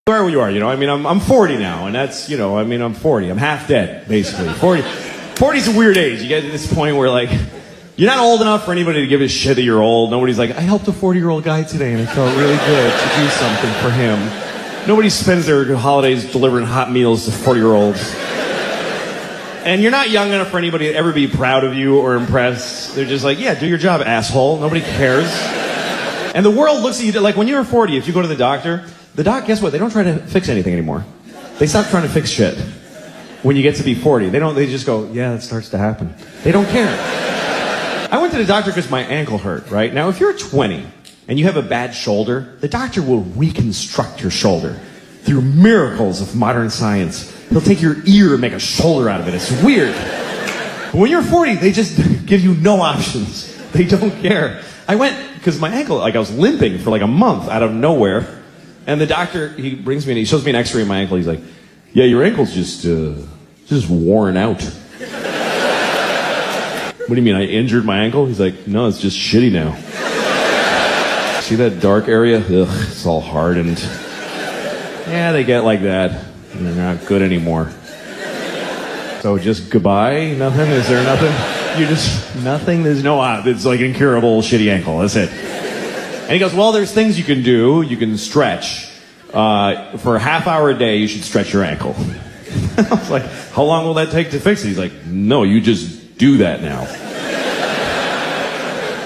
Where you are, you know, I mean, I'm 40 now, and that's, you know, I mean, I'm 40. I'm half dead, basically. 40's a weird age. You get to this point where, like, you're not old enough for anybody to give a shit that you're old. Nobody's like, "I helped a 40-year-old guy today, and it felt really good to do something for him." Nobody spends their holidays delivering hot meals to 40-year-olds. And you're not young enough for anybody to ever be proud of you or impressed. They're just like, "Yeah, do your job, asshole." Nobody cares. And the world looks at you like when you're 40, if you go to the doctor, guess what? They don't try to fix anything anymore. They stop trying to fix shit. When you get to be 40, they just go, "Yeah, it starts to happen." They don't care. I went to the doctor because my ankle hurt, right? Now, if you're 20 and you have a bad shoulder, the doctor will reconstruct your shoulder through miracles of modern science. He'll take your ear and make a shoulder out of it. It's weird. But when you're 40, they just give you no options. They don't care. I went because my ankle, like I was limping for like a month out of nowhere. And the doctor, he brings me and he shows me an x-ray of my ankle. He's like, "Yeah, your ankle's just worn out." "What do you mean, I injured my ankle?" He's like, "No, it's just shitty now. See that dark area? Ugh, it's all hardened." Yeah, they get like that. And they're not good anymore. So just goodbye? Nothing? Is there nothing? You just, nothing? There's no, it's like incurable shitty ankle. That's it. And he goes, "Well, there's things you can do. You can stretch. For a half hour a day, you should stretch your ankle." I was like, "How long will that take to fix it?" He's like, "No, you just do that now.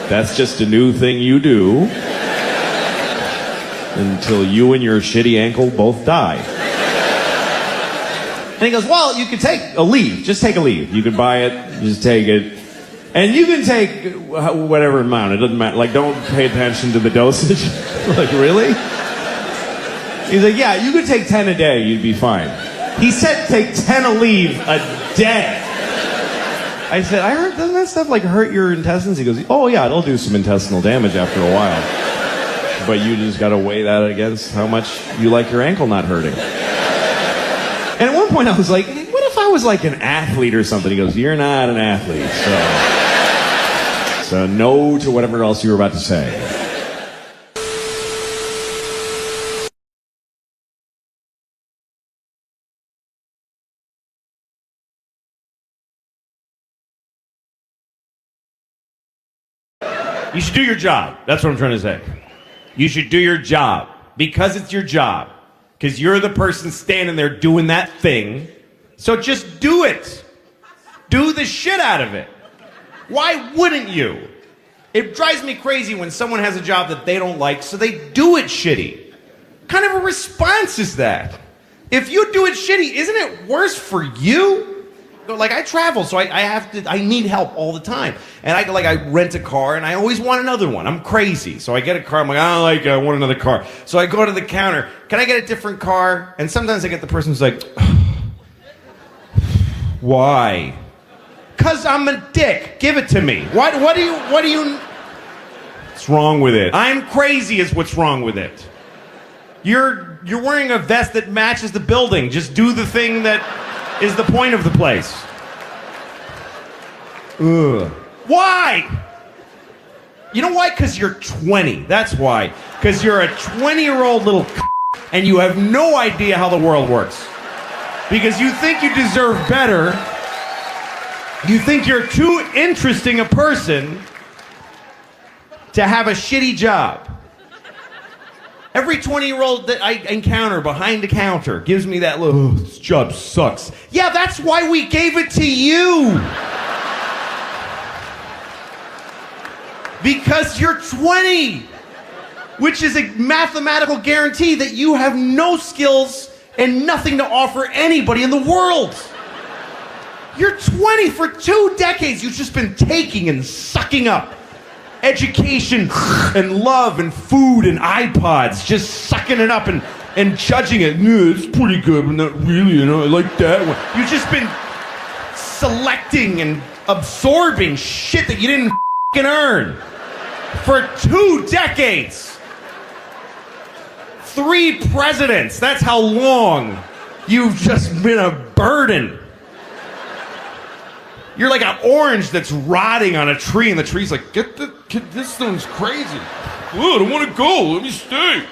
That's just a new thing you do until you and your shitty ankle both die." And he goes, "Well, you could take a leave. Just take a leave. You could buy it, just take it. And you can take whatever amount. It doesn't matter. Like, don't pay attention to the dosage." Like, really? He's like, "Yeah, you could take 10 a day. You'd be fine." He said take 10 a leave a day. I said, I heard, doesn't that stuff like hurt your intestines? He goes, oh yeah, it'll do some intestinal damage after a while. But you just gotta weigh that against how much you like your ankle not hurting. And at one point I was like, what if I was like an athlete or something? He goes, you're not an athlete, so no to whatever else you were about to say. You should do your job. That's what I'm trying to say. You should do your job because it's your job. Because you're the person standing there doing that thing. So just do it. Do the shit out of it. Why wouldn't you? It drives me crazy when someone has a job that they don't like, so they do it shitty. What kind of a response is that? If you do it shitty, isn't it worse for you? Like, I travel, so I need help all the time. And I rent a car, and I always want another one. I'm crazy. So I get a car, I'm like, I want another car. So I go to the counter, can I get a different car? And sometimes I get the person who's like, why? 'Cause I'm a dick. Give it to me. What do you... What's wrong with it? I'm crazy is what's wrong with it. You're wearing a vest that matches the building. Just do the thing that is the point of the place. Ugh. Why? You know why? Because you're 20. That's why. Because you're a 20-year-old little and you have no idea how the world works. Because you think you deserve better. You think you're too interesting a person to have a shitty job. Every 20-year-old that I encounter behind the counter gives me that look, oh, this job sucks. Yeah, that's why we gave it to you. Because you're 20, which is a mathematical guarantee that you have no skills and nothing to offer anybody in the world. You're 20 for 2 decades. You've just been taking and sucking up education and love and food and iPods, just sucking it up and judging it. Yeah, it's pretty good, but not really, I like that one. You've just been selecting and absorbing shit that you didn't earn for 2 decades. 3 presidents, that's how long you've just been a burden. You're like an orange that's rotting on a tree, and the tree's like, this thing's crazy. Oh, I don't want to go. Let me stay.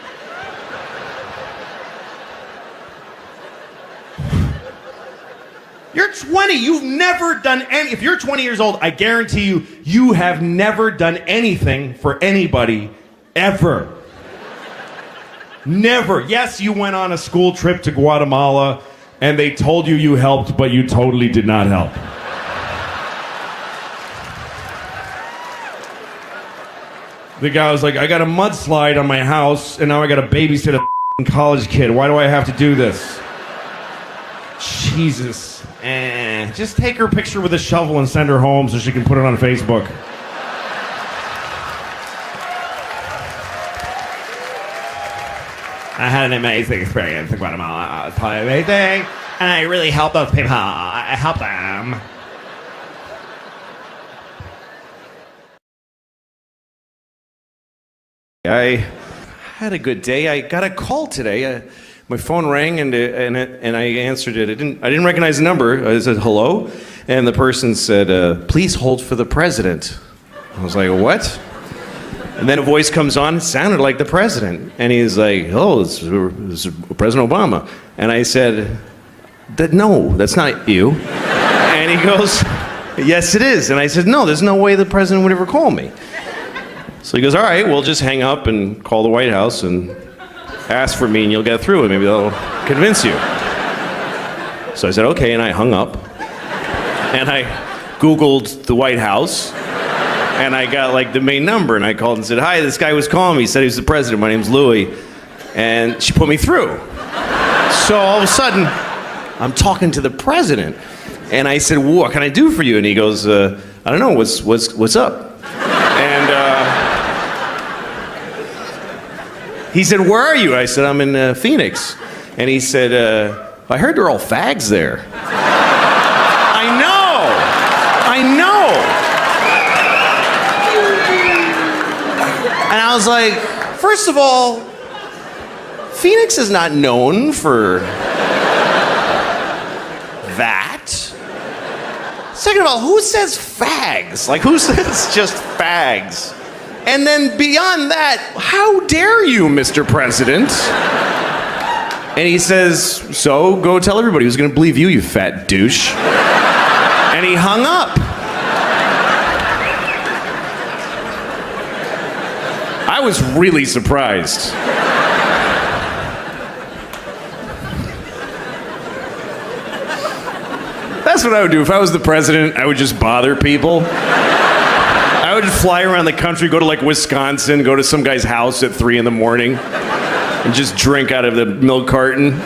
You're 20. You've never done any... If you're 20 years old, I guarantee you, you have never done anything for anybody, ever. Never. Yes, you went on a school trip to Guatemala, and they told you you helped, but you totally did not help. The guy was like, I got a mudslide on my house, and now I got to babysit a college kid. Why do I have to do this? Jesus. Just take her picture with a shovel and send her home so she can put it on Facebook. I had an amazing experience in Guatemala. It was totally amazing, and I really helped those people. I helped them. I had a good day. I got a call today. My phone rang and I answered it. I didn't recognize the number. I said hello, and the person said, "Please hold for the president." I was like, "What?" And then a voice comes on. It sounded like the president, and he's like, "Oh, this is President Obama." And I said, "No, that's not you." And he goes, "Yes, it is." And I said, "No, there's no way the president would ever call me." So he goes, "All right, we'll just hang up and call the White House and ask for me and you'll get through and maybe they'll convince you." So I said, okay, and I hung up. And I Googled the White House and I got like the main number and I called and said, "Hi, this guy was calling me. He said he was the president. My name's Louis." And she put me through. So all of a sudden, I'm talking to the president. And I said, "What can I do for you?" And he goes, "I don't know, what's up?" He said, "Where are you?" I said, "I'm in Phoenix." And he said, "I heard they're all fags there." I I was like, first of all, Phoenix is not known for that. Second of all, who says fags? Like, who says just fags? And then beyond that, how dare you, Mr. President? And he says, so go tell everybody who's gonna believe you, you fat douche. And he hung up. I was really surprised. That's what I would do. If I was the president, I would just bother people. I would fly around the country, go to like Wisconsin, go to some guy's house at 3 in the morning, and just drink out of the milk carton.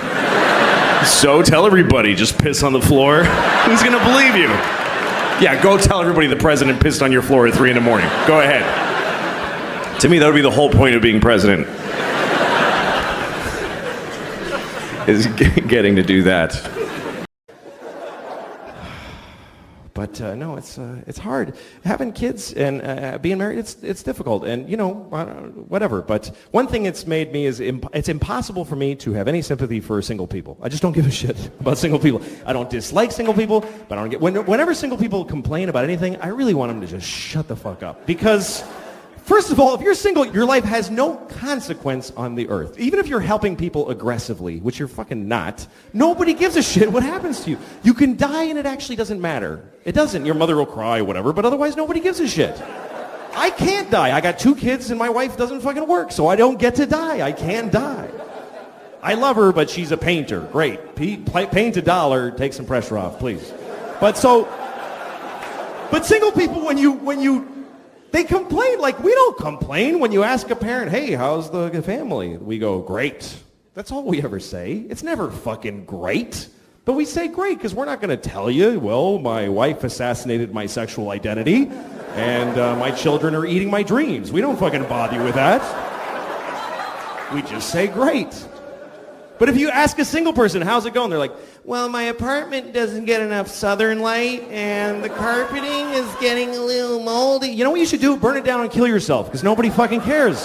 So tell everybody, just piss on the floor. Who's gonna believe you? Yeah, go tell everybody the president pissed on your floor at 3 in the morning. Go ahead. To me, that would be the whole point of being president. Is getting to do that. But no, it's hard. Having kids and being married, it's difficult. And, you know, whatever. But one thing it's made me is it's impossible for me to have any sympathy for single people. I just don't give a shit about single people. I don't dislike single people, but I don't get... Whenever single people complain about anything, I really want them to just shut the fuck up. Because... first of all, if you're single, your life has no consequence on the earth. Even if you're helping people aggressively, which you're fucking not, nobody gives a shit what happens to you. You can die and it actually doesn't matter. It doesn't. Your mother will cry or whatever, but otherwise nobody gives a shit. I can't die. I got 2 kids and my wife doesn't fucking work, so I don't get to die. I can't die. I love her, but she's a painter. Great. Paint a dollar, take some pressure off, please. But single people, when you they complain like we don't complain. When you ask a parent, hey, how's the family? We go, great. That's all we ever say. It's never fucking great. But we say great because we're not going to tell you, well, my wife assassinated my sexual identity and my children are eating my dreams. We don't fucking bother you with that. We just say great. But if you ask a single person, how's it going? They're like, well, my apartment doesn't get enough southern light, and the carpeting is getting a little moldy. You know what you should do? Burn it down and kill yourself, because nobody fucking cares.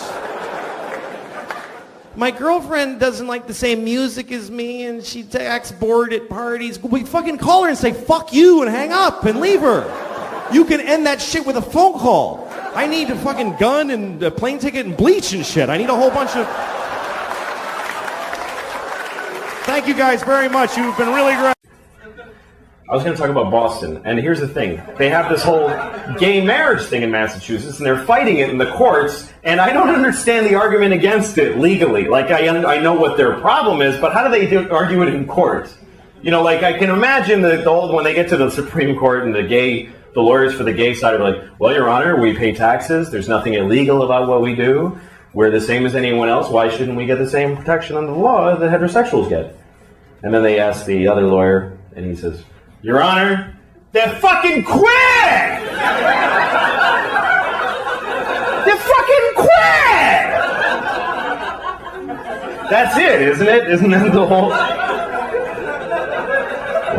My girlfriend doesn't like the same music as me, and she acts bored at parties. We fucking call her and say, fuck you, and hang up, and leave her. You can end that shit with a phone call. I need a fucking gun and a plane ticket and bleach and shit. I need a whole bunch of... Thank you guys very much. You've been really great. I was going to talk about Boston, and here's the thing. They have this whole gay marriage thing in Massachusetts, and they're fighting it in the courts, and I don't understand the argument against it legally. Like, I know what their problem is, but how do they argue it in court? You know, like, I can imagine when they get to the Supreme Court and the lawyers for the gay side are like, well, Your Honor, we pay taxes. There's nothing illegal about what we do. We're the same as anyone else. Why shouldn't we get the same protection under the law that heterosexuals get? And then they ask the other lawyer, and he says, Your Honor, they're fucking queer! They're fucking queer! That's it, isn't it? Isn't that the whole...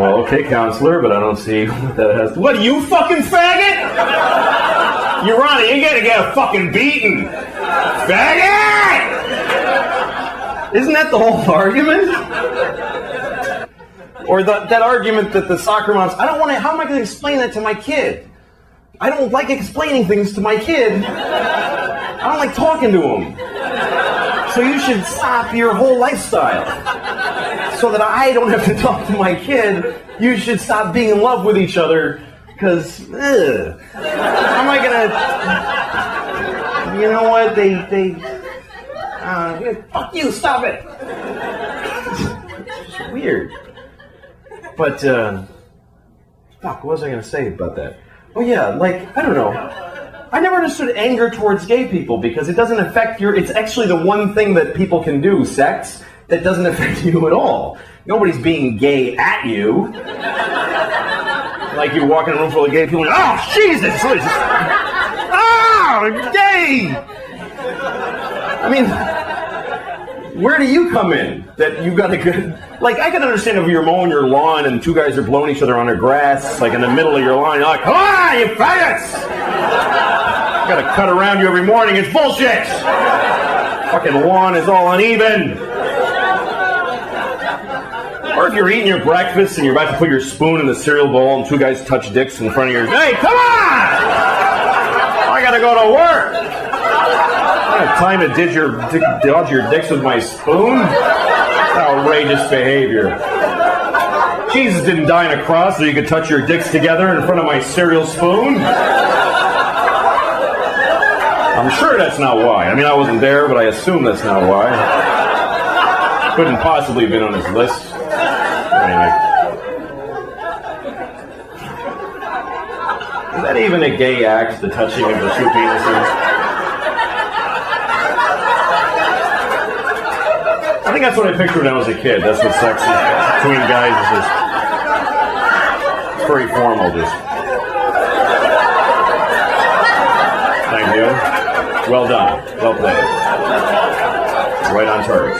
Well, okay, counselor, but I don't see what that has to... What, you fucking faggot? Your Honor, you're gonna get a fucking beating. Faggot! Isn't that the whole argument? Or that argument that the soccer moms, how am I going to explain that to my kid? I don't like explaining things to my kid. I don't like talking to him. So you should stop your whole lifestyle. So that I don't have to talk to my kid, you should stop being in love with each other, because, how am I going to, you know what, fuck you, stop it. It's just weird. But, fuck, what was I going to say about that? Oh yeah, like, I don't know. I never understood anger towards gay people because it doesn't affect it's actually the one thing that people can do, sex, that doesn't affect you at all. Nobody's being gay at you. Like you walk in a room full of gay people and, oh, Jesus! Oh, gay! I mean... Where do you come in? That you got a good... Like, I can understand if you're mowing your lawn and 2 guys are blowing each other on their grass, like in the middle of your lawn, you're like, come on, you faggots! I gotta cut around you every morning. It's bullshit. Fucking lawn is all uneven. Or if you're eating your breakfast and you're about to put your spoon in the cereal bowl and two guys touch dicks in front of your... Hey, come on! I gotta go to work. I don't have time to dodge your dicks with my spoon. Outrageous behavior. Jesus didn't die on a cross so you could touch your dicks together in front of my cereal spoon. I'm sure that's not why. I mean, I wasn't there, but I assume that's not why. Couldn't possibly have been on his list. Anyway. Is that even a gay act, the touching of the two penises? I think that's what I pictured when I was a kid. That's what sex is between guys is just... It's very formal, just... Thank you. Well done. Well played. Right on target.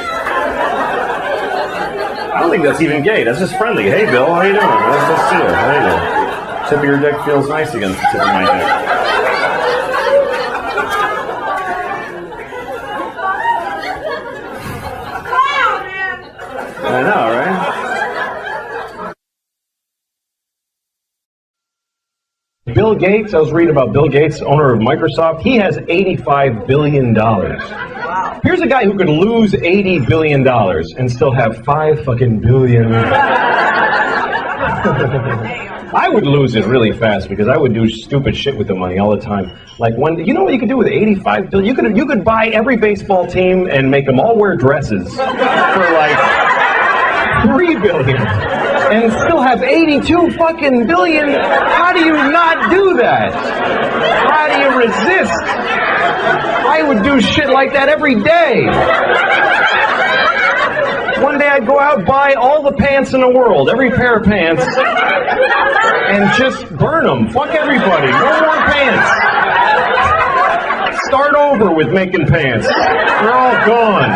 I don't think that's even gay. That's just friendly. Hey, Bill, how you doing? Let's see it. How you doing? Tip of your dick feels nice against the tip of my dick. I know, right? Bill Gates, I was reading about Bill Gates, owner of Microsoft. He has $85 billion. Here's a guy who could lose $80 billion and still have 5 fucking billion. I would lose it really fast because I would do stupid shit with the money all the time. Like you know what you could do with 85 billion? You could buy every baseball team and make them all wear dresses for like 3 billion and still have 82 fucking billion. How do you not do that? How do you resist? I would do shit like that every day. One day I'd go out, buy all the pants in the world, every pair of pants, and just burn them. Fuck everybody. No more pants. Start over with making pants. They're all gone.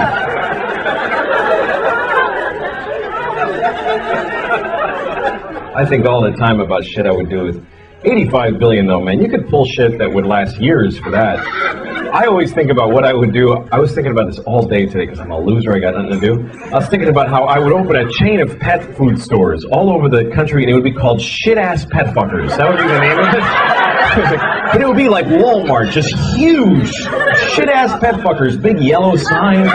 I think all the time about shit I would do with 85 billion though, man. You could pull shit that would last years for that. I always think about what I would do. I was thinking about this all day today because I'm a loser. I got nothing to do. I was thinking about how I would open a chain of pet food stores all over the country, and it would be called Shit-Ass Pet Fuckers. That would be the name of it. But it would be like Walmart, just huge Shit-Ass Pet Fuckers, big yellow sign.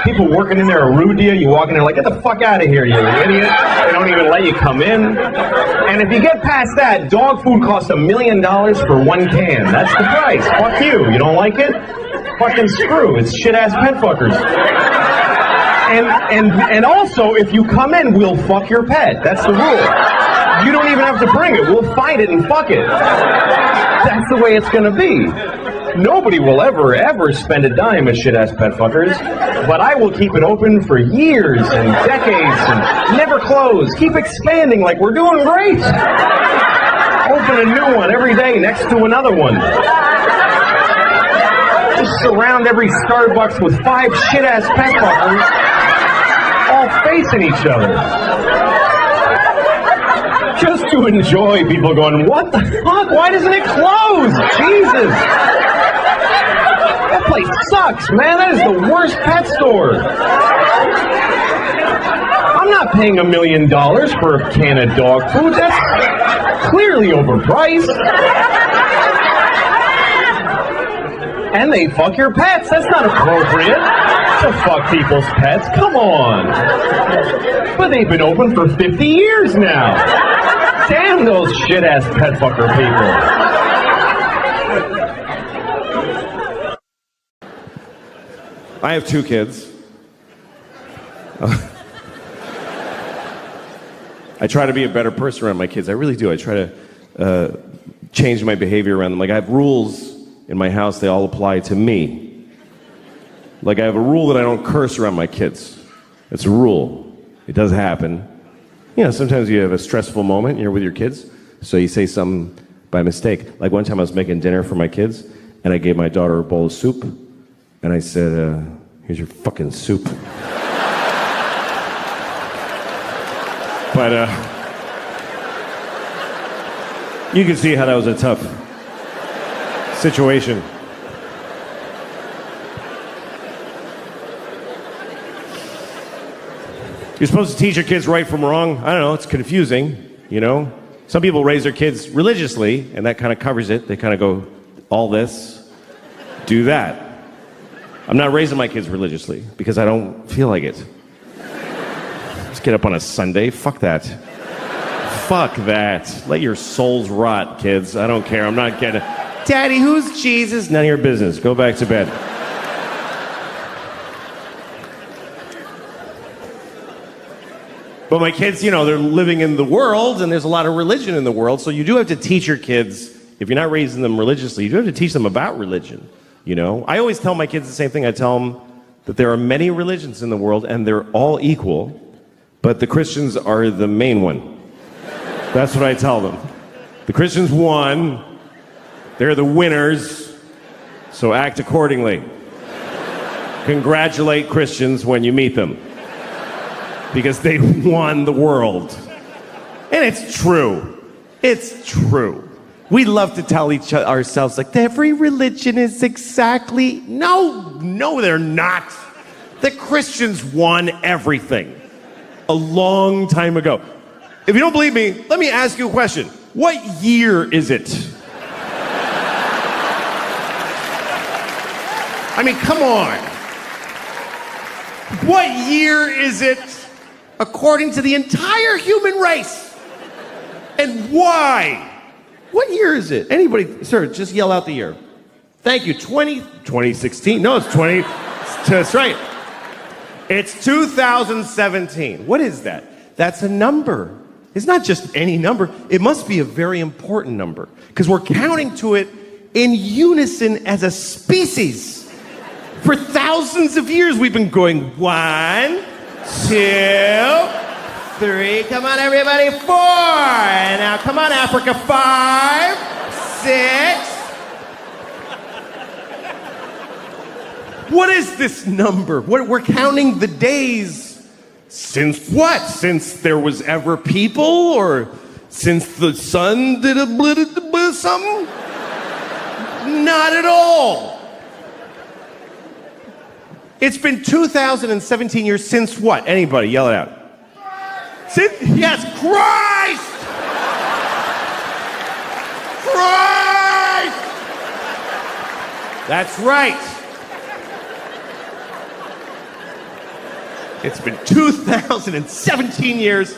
People working in there are rude to you. You walk in there like, get the fuck out of here, you idiot. They don't even let you come in. And if you get past that, dog food costs $1 million for 1 can. That's the price. Fuck you. You don't like it? Fucking screw. It's shit-ass pet fuckers. And also, if you come in, we'll fuck your pet. That's the rule. You don't even have to bring it. We'll find it and fuck it. That's the way it's going to be. Nobody will ever spend a dime at shit-ass pet fuckers, but I will keep it open for years and decades and never close. Keep expanding like we're doing great. Open a new one every day next to another one. Just surround every Starbucks with 5 shit-ass pet fuckers all facing each other. Just to enjoy people going, what the fuck? Why doesn't it close? Jesus. That place sucks, man. That is the worst pet store. I'm not paying $1 million for a can of dog food. That's clearly overpriced. And they fuck your pets. That's not appropriate to fuck people's pets. Come on. But they've been open for 50 years now. Damn those shit-ass pet fucker people. I have 2 kids. I try to be a better person around my kids. I really do. I try to change my behavior around them. Like, I have rules in my house. They all apply to me. Like, I have a rule that I don't curse around my kids. It's a rule. It does happen. You know, sometimes you have a stressful moment, you're with your kids, so you say something by mistake. Like one time I was making dinner for my kids, and I gave my daughter a bowl of soup, and I said, here's your fucking soup. But, you can see how that was a tough situation. You're supposed to teach your kids right from wrong. I don't know, it's confusing, you know? Some people raise their kids religiously, and that kind of covers it. They kind of go, all this, do that. I'm not raising my kids religiously because I don't feel like it. Just get up on a Sunday, fuck that. Fuck that. Let your souls rot, kids. I don't care, I'm not getting... Daddy, who's Jesus? None of your business. Go back to bed. But my kids, you know, they're living in the world, and there's a lot of religion in the world, so you do have to teach your kids, if you're not raising them religiously, you do have to teach them about religion, you know? I always tell my kids the same thing. I tell them that there are many religions in the world, and they're all equal, but the Christians are the main one. That's what I tell them. The Christians won, they're the winners, so act accordingly. Congratulate Christians when you meet them. Because they won the world. And it's true. It's true. We love to tell ourselves, like, every religion is exactly... No, they're not. The Christians won everything. A long time ago. If you don't believe me, let me ask you a question. What year is it? I mean, come on. What year is it? According to the entire human race. And why? What year is it? Anybody, sir, just yell out the year. Thank you. 2016. No, it's 20. That's right. It's 2017. What is that? That's a number. It's not just any number. It must be a very important number. Because we're counting to it in unison as a species. For thousands of years, we've been going 1, 2, 3, come on everybody, 4, and now come on Africa, 5, 6. What is this number? We're counting the days since what? Since there was ever people, or since the sun did something? Not at all. It's been 2017 years since what? Anybody, yell it out. Since, yes, Christ! Christ! That's right. It's been 2017 years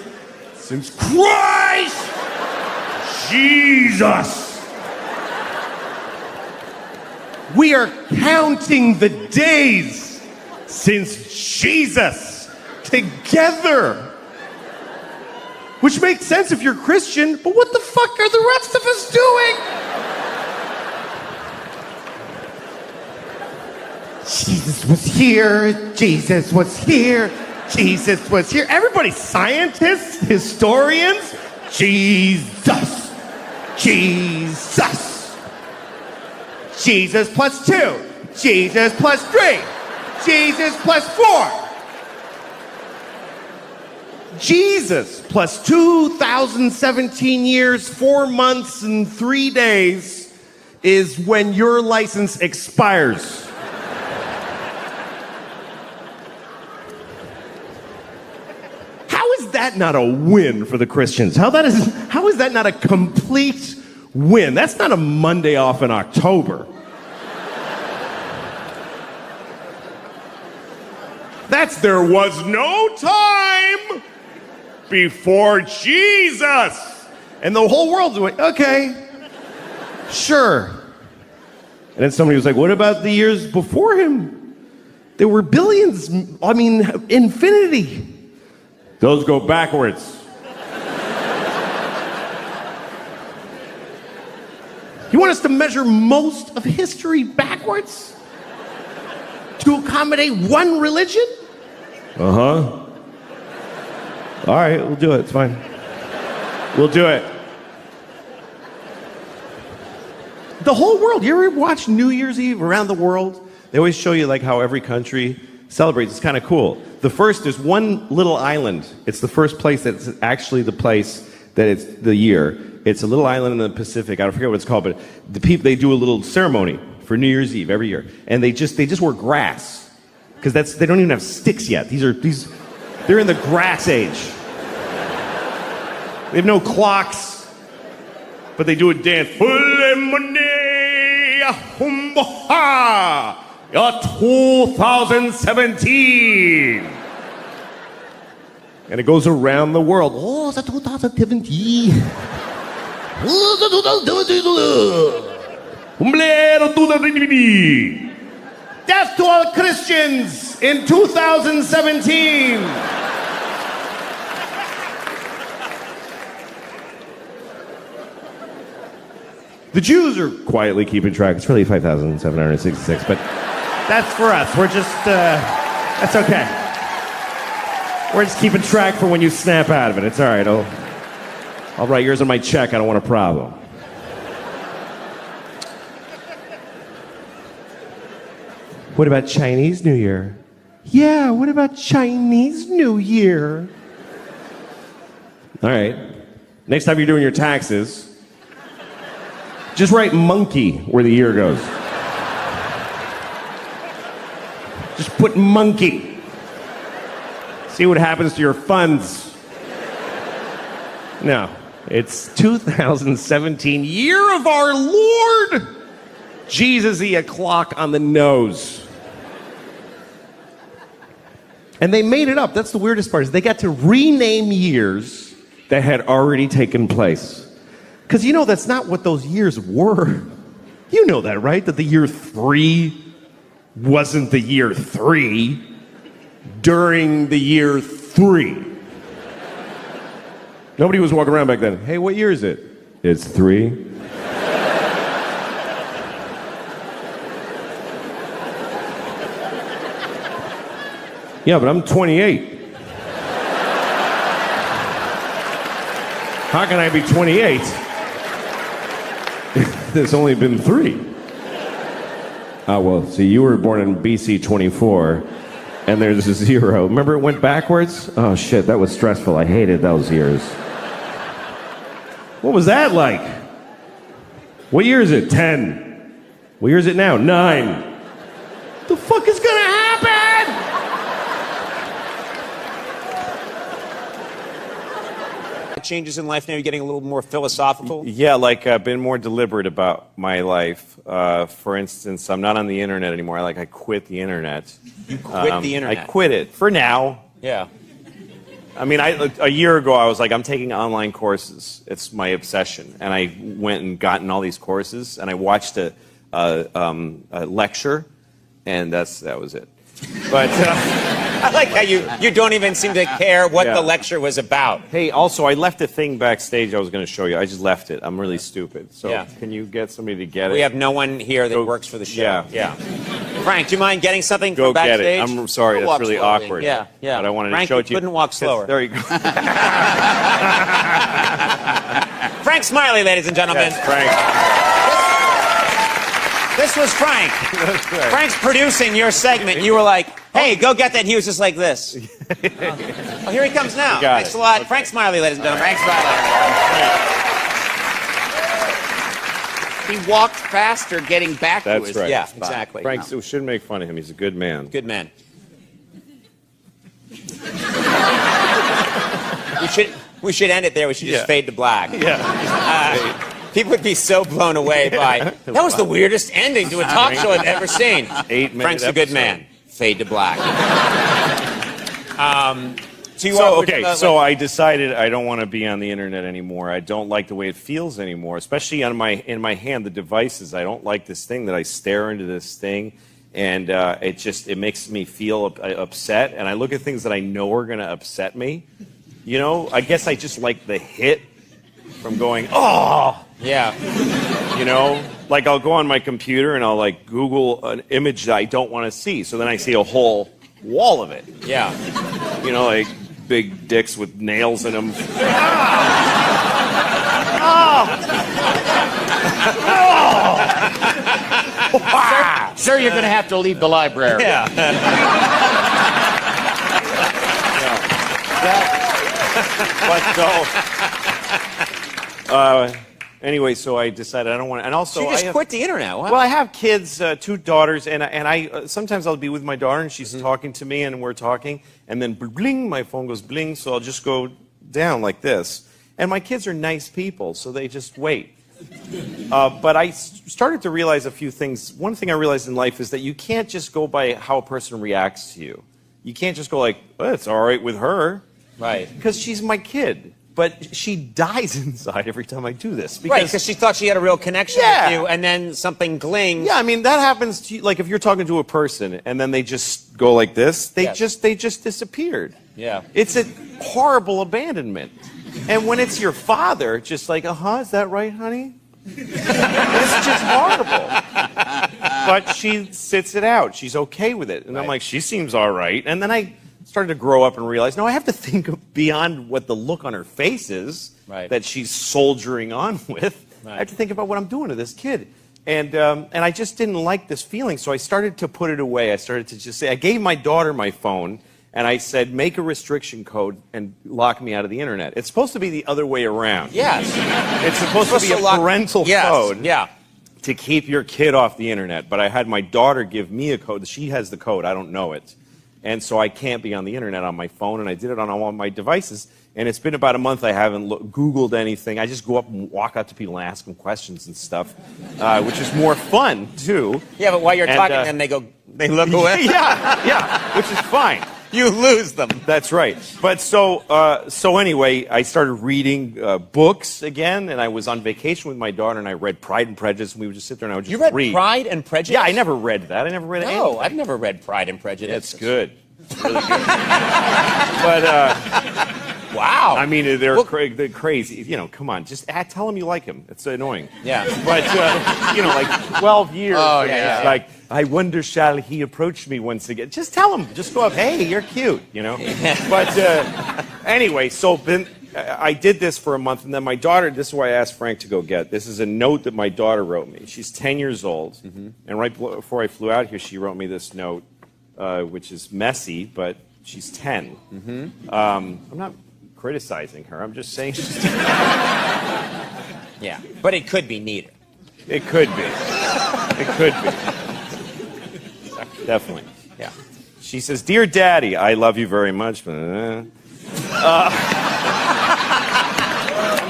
since Christ! Jesus! We are counting the days since Jesus, together. Which makes sense if you're Christian, but what the fuck are the rest of us doing? Jesus was here, Jesus was here, Jesus was here. Everybody, scientists, historians, Jesus, Jesus. Jesus plus 2, Jesus plus 3. Jesus plus 4. Jesus plus 2017 years, 4 months, and 3 days is when your license expires. How is that not a win for the Christians? How is that not a complete win? That's not a Monday off in October. That's there was no time before Jesus. And the whole world's like, okay, sure. And then somebody was like, what about the years before him? There were billions, I mean, infinity. Those go backwards. You want us to measure most of history backwards? To accommodate one religion? Uh-huh. All right, we'll do it. It's fine. We'll do it. The whole world. You ever watch New Year's Eve around the world? They always show you like how every country celebrates. It's kind of cool. The first is one little island. It's the first place that's actually the place that it's the year. It's a little island in the Pacific. I forget what it's called, but the people, they do a little ceremony for New Year's Eve every year, and they just wear grass because they don't even have sticks yet. They're in the grass age. They have no clocks, but they do a dance. 2017. And it goes around the world. Oh, it's a 2017. Oh, it's a 2017. Death to all Christians in 2017. The Jews are quietly keeping track. It's really 5,766, but that's for us. We're just, that's okay. We're just keeping track for when you snap out of it. It's all right. I'll write yours on my check. I don't want a problem. What about Chinese New Year? Yeah, what about Chinese New Year? All right. Next time you're doing your taxes, just write monkey where the year goes. Just put monkey. See what happens to your funds. No, it's 2017, year of our Lord. Jesus-y, a clock on the nose. And they made it up. That's the weirdest part, is they got to rename years that had already taken place. Because you know that's not what those years were. You know that, right? That the year 3 wasn't the year 3 during the year 3. Nobody was walking around back then. Hey, what year is it? It's 3. Yeah, but I'm 28. How can I be 28? There's only been 3. Oh, well, see, you were born in BC 24, and there's a 0. Remember it went backwards? Oh, shit, that was stressful. I hated those years. What was that like? What year is it? 10. What year is it now? 9. What the fuck is gonna happen? Changes in life now? You're getting a little more philosophical? Yeah, like I've been more deliberate about my life. For instance, I'm not on the internet anymore. I quit the internet. You quit the internet? I quit it for now. Yeah. I mean, a year ago, I was like, I'm taking online courses. It's my obsession. And I went and gotten all these courses, and I watched a lecture, and that was it. But I like how you don't even seem to care what the lecture was about. Hey, also, I left a thing backstage I was going to show you. I just left it. I'm really stupid. So Yeah. Can you get somebody to get it? We have no one here that works for the show. Yeah. Frank, do you mind getting something Go from get backstage? it. I'm sorry, We'll that's walk really slowly. awkward. Yeah. But I wanted Frank, to show it to you. couldn't walk slower. There you go. Frank Smiley, ladies and gentlemen. Yes, Frank. This was Frank. That's right. Frank's producing your segment. You were like, hey, go get that. And he was just like this. Oh, here he comes now. Got Thanks it. a lot. Okay. Frank Smiley, ladies and gentlemen. Frank Smiley. He walked faster getting back to That's his right. Yeah, spot. exactly. Frank, we shouldn't make fun of him. He's a good man. Good man. We should end it there. We should just fade to black. Yeah. People would be so blown away by that was the weirdest ending to a talk show I've ever seen. 8-minute Frank's a good episode. man. Fade to black. So I decided I don't want to be on the internet anymore. I don't like the way it feels anymore, especially in my hand, the devices. I don't like this thing that I stare into this thing, and it makes me feel upset. And I look at things that I know are going to upset me. You know, I guess I just like the hit from going, oh. Yeah. You know, like I'll go on my computer and I'll like Google an image that I don't want to see. So then I see a whole wall of it. Yeah. You know, like big dicks with nails in them. Sir, you're going to have to leave the library. Yeah. But so, Anyway, so I decided I don't want to. And also, So you just I have, quit the internet. Wow. well, I have kids, 2 daughters, and I sometimes I'll be with my daughter and she's talking to me and we're talking, and then bling, my phone goes bling, so I'll just go down like this. And my kids are nice people, so they just wait. But I started to realize a few things. One thing I realized in life is that you can't just go by how a person reacts to you. You can't just go like, oh, it's all right with her. Right. Because she's my kid. But she dies inside every time I do this. Right, because she thought she had a real connection Yeah. with you, and then something glings. Yeah, I mean, that happens to you. Like, if you're talking to a person and then they just go like this, they Yes. just disappeared. Yeah. It's a horrible abandonment. And when it's your father, just like, is that right, honey? It's just horrible. But she sits it out. She's okay with it. And I'm Right. like, she seems all right. And then I started to grow up and realize, no, I have to think beyond what the look on her face is Right. that she's soldiering on with. Right. I have to think about what I'm doing to this kid. And I just didn't like this feeling, so I started to put it away. I started to just say, I gave my daughter my phone, and I said, make a restriction code and lock me out of the internet. It's supposed to be the other way around. Yes. It's supposed to be a parental Yes. code Yeah. to keep your kid off the internet. But I had my daughter give me a code. She has the code. I don't know it. And so I can't be on the internet on my phone, and I did it on all my devices. And it's been about a month I haven't Googled anything. I just go up and walk out to people and ask them questions and stuff, which is more fun, too. Yeah, but while you're And, talking to them, they look away. yeah, which is fine. You lose them. That's right. But so anyway, I started reading books again, and I was on vacation with my daughter, and I read Pride and Prejudice, and we would just sit there and I would just You read read. Pride and Prejudice? Yeah, I never read that. I never read anything. No, I've never read Pride and Prejudice. It's good. It's really good. But, Wow. I mean, they're crazy. You know, come on. Just tell him you like him. It's annoying. Yeah. But, like 12 years. Oh, and yeah, it's yeah. like, I wonder, shall he approach me once again? Just tell him. Just go up, hey, you're cute, you know? But anyway, so I did this for a month, and then my daughter, this is why I asked Frank to go get. This is a note that my daughter wrote me. She's 10 years old, and right before I flew out here, she wrote me this note, which is messy, but she's 10. I'm not criticizing her. I'm just saying she's 10. Yeah, but it could be neater. It could be. It could be. Definitely. Yeah. She says, Dear Daddy, I love you very much. But, I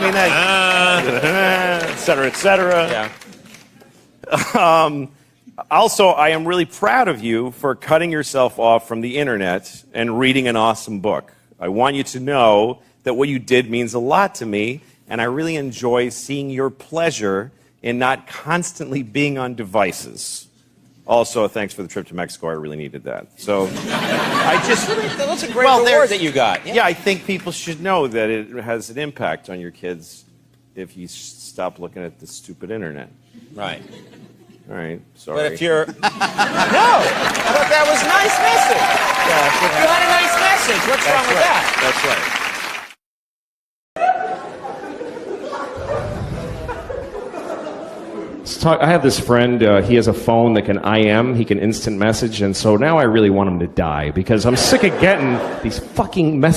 mean, et cetera, et cetera. Yeah. Also, I am really proud of you for cutting yourself off from the internet and reading an awesome book. I want you to know that what you did means a lot to me, and I really enjoy seeing your pleasure in not constantly being on devices. Also, thanks for the trip to Mexico. I really needed that. So, I just... That's a great reward that you got. Yeah, I think people should know that it has an impact on your kids if you stop looking at the stupid internet. Right. All right, sorry. But if you're... No! But that was a nice message. You had a nice message. What's wrong with that? That's right. I have this friend, he has a phone that can IM, he can instant message, and so now I really want him to die because I'm sick of getting these fucking messages.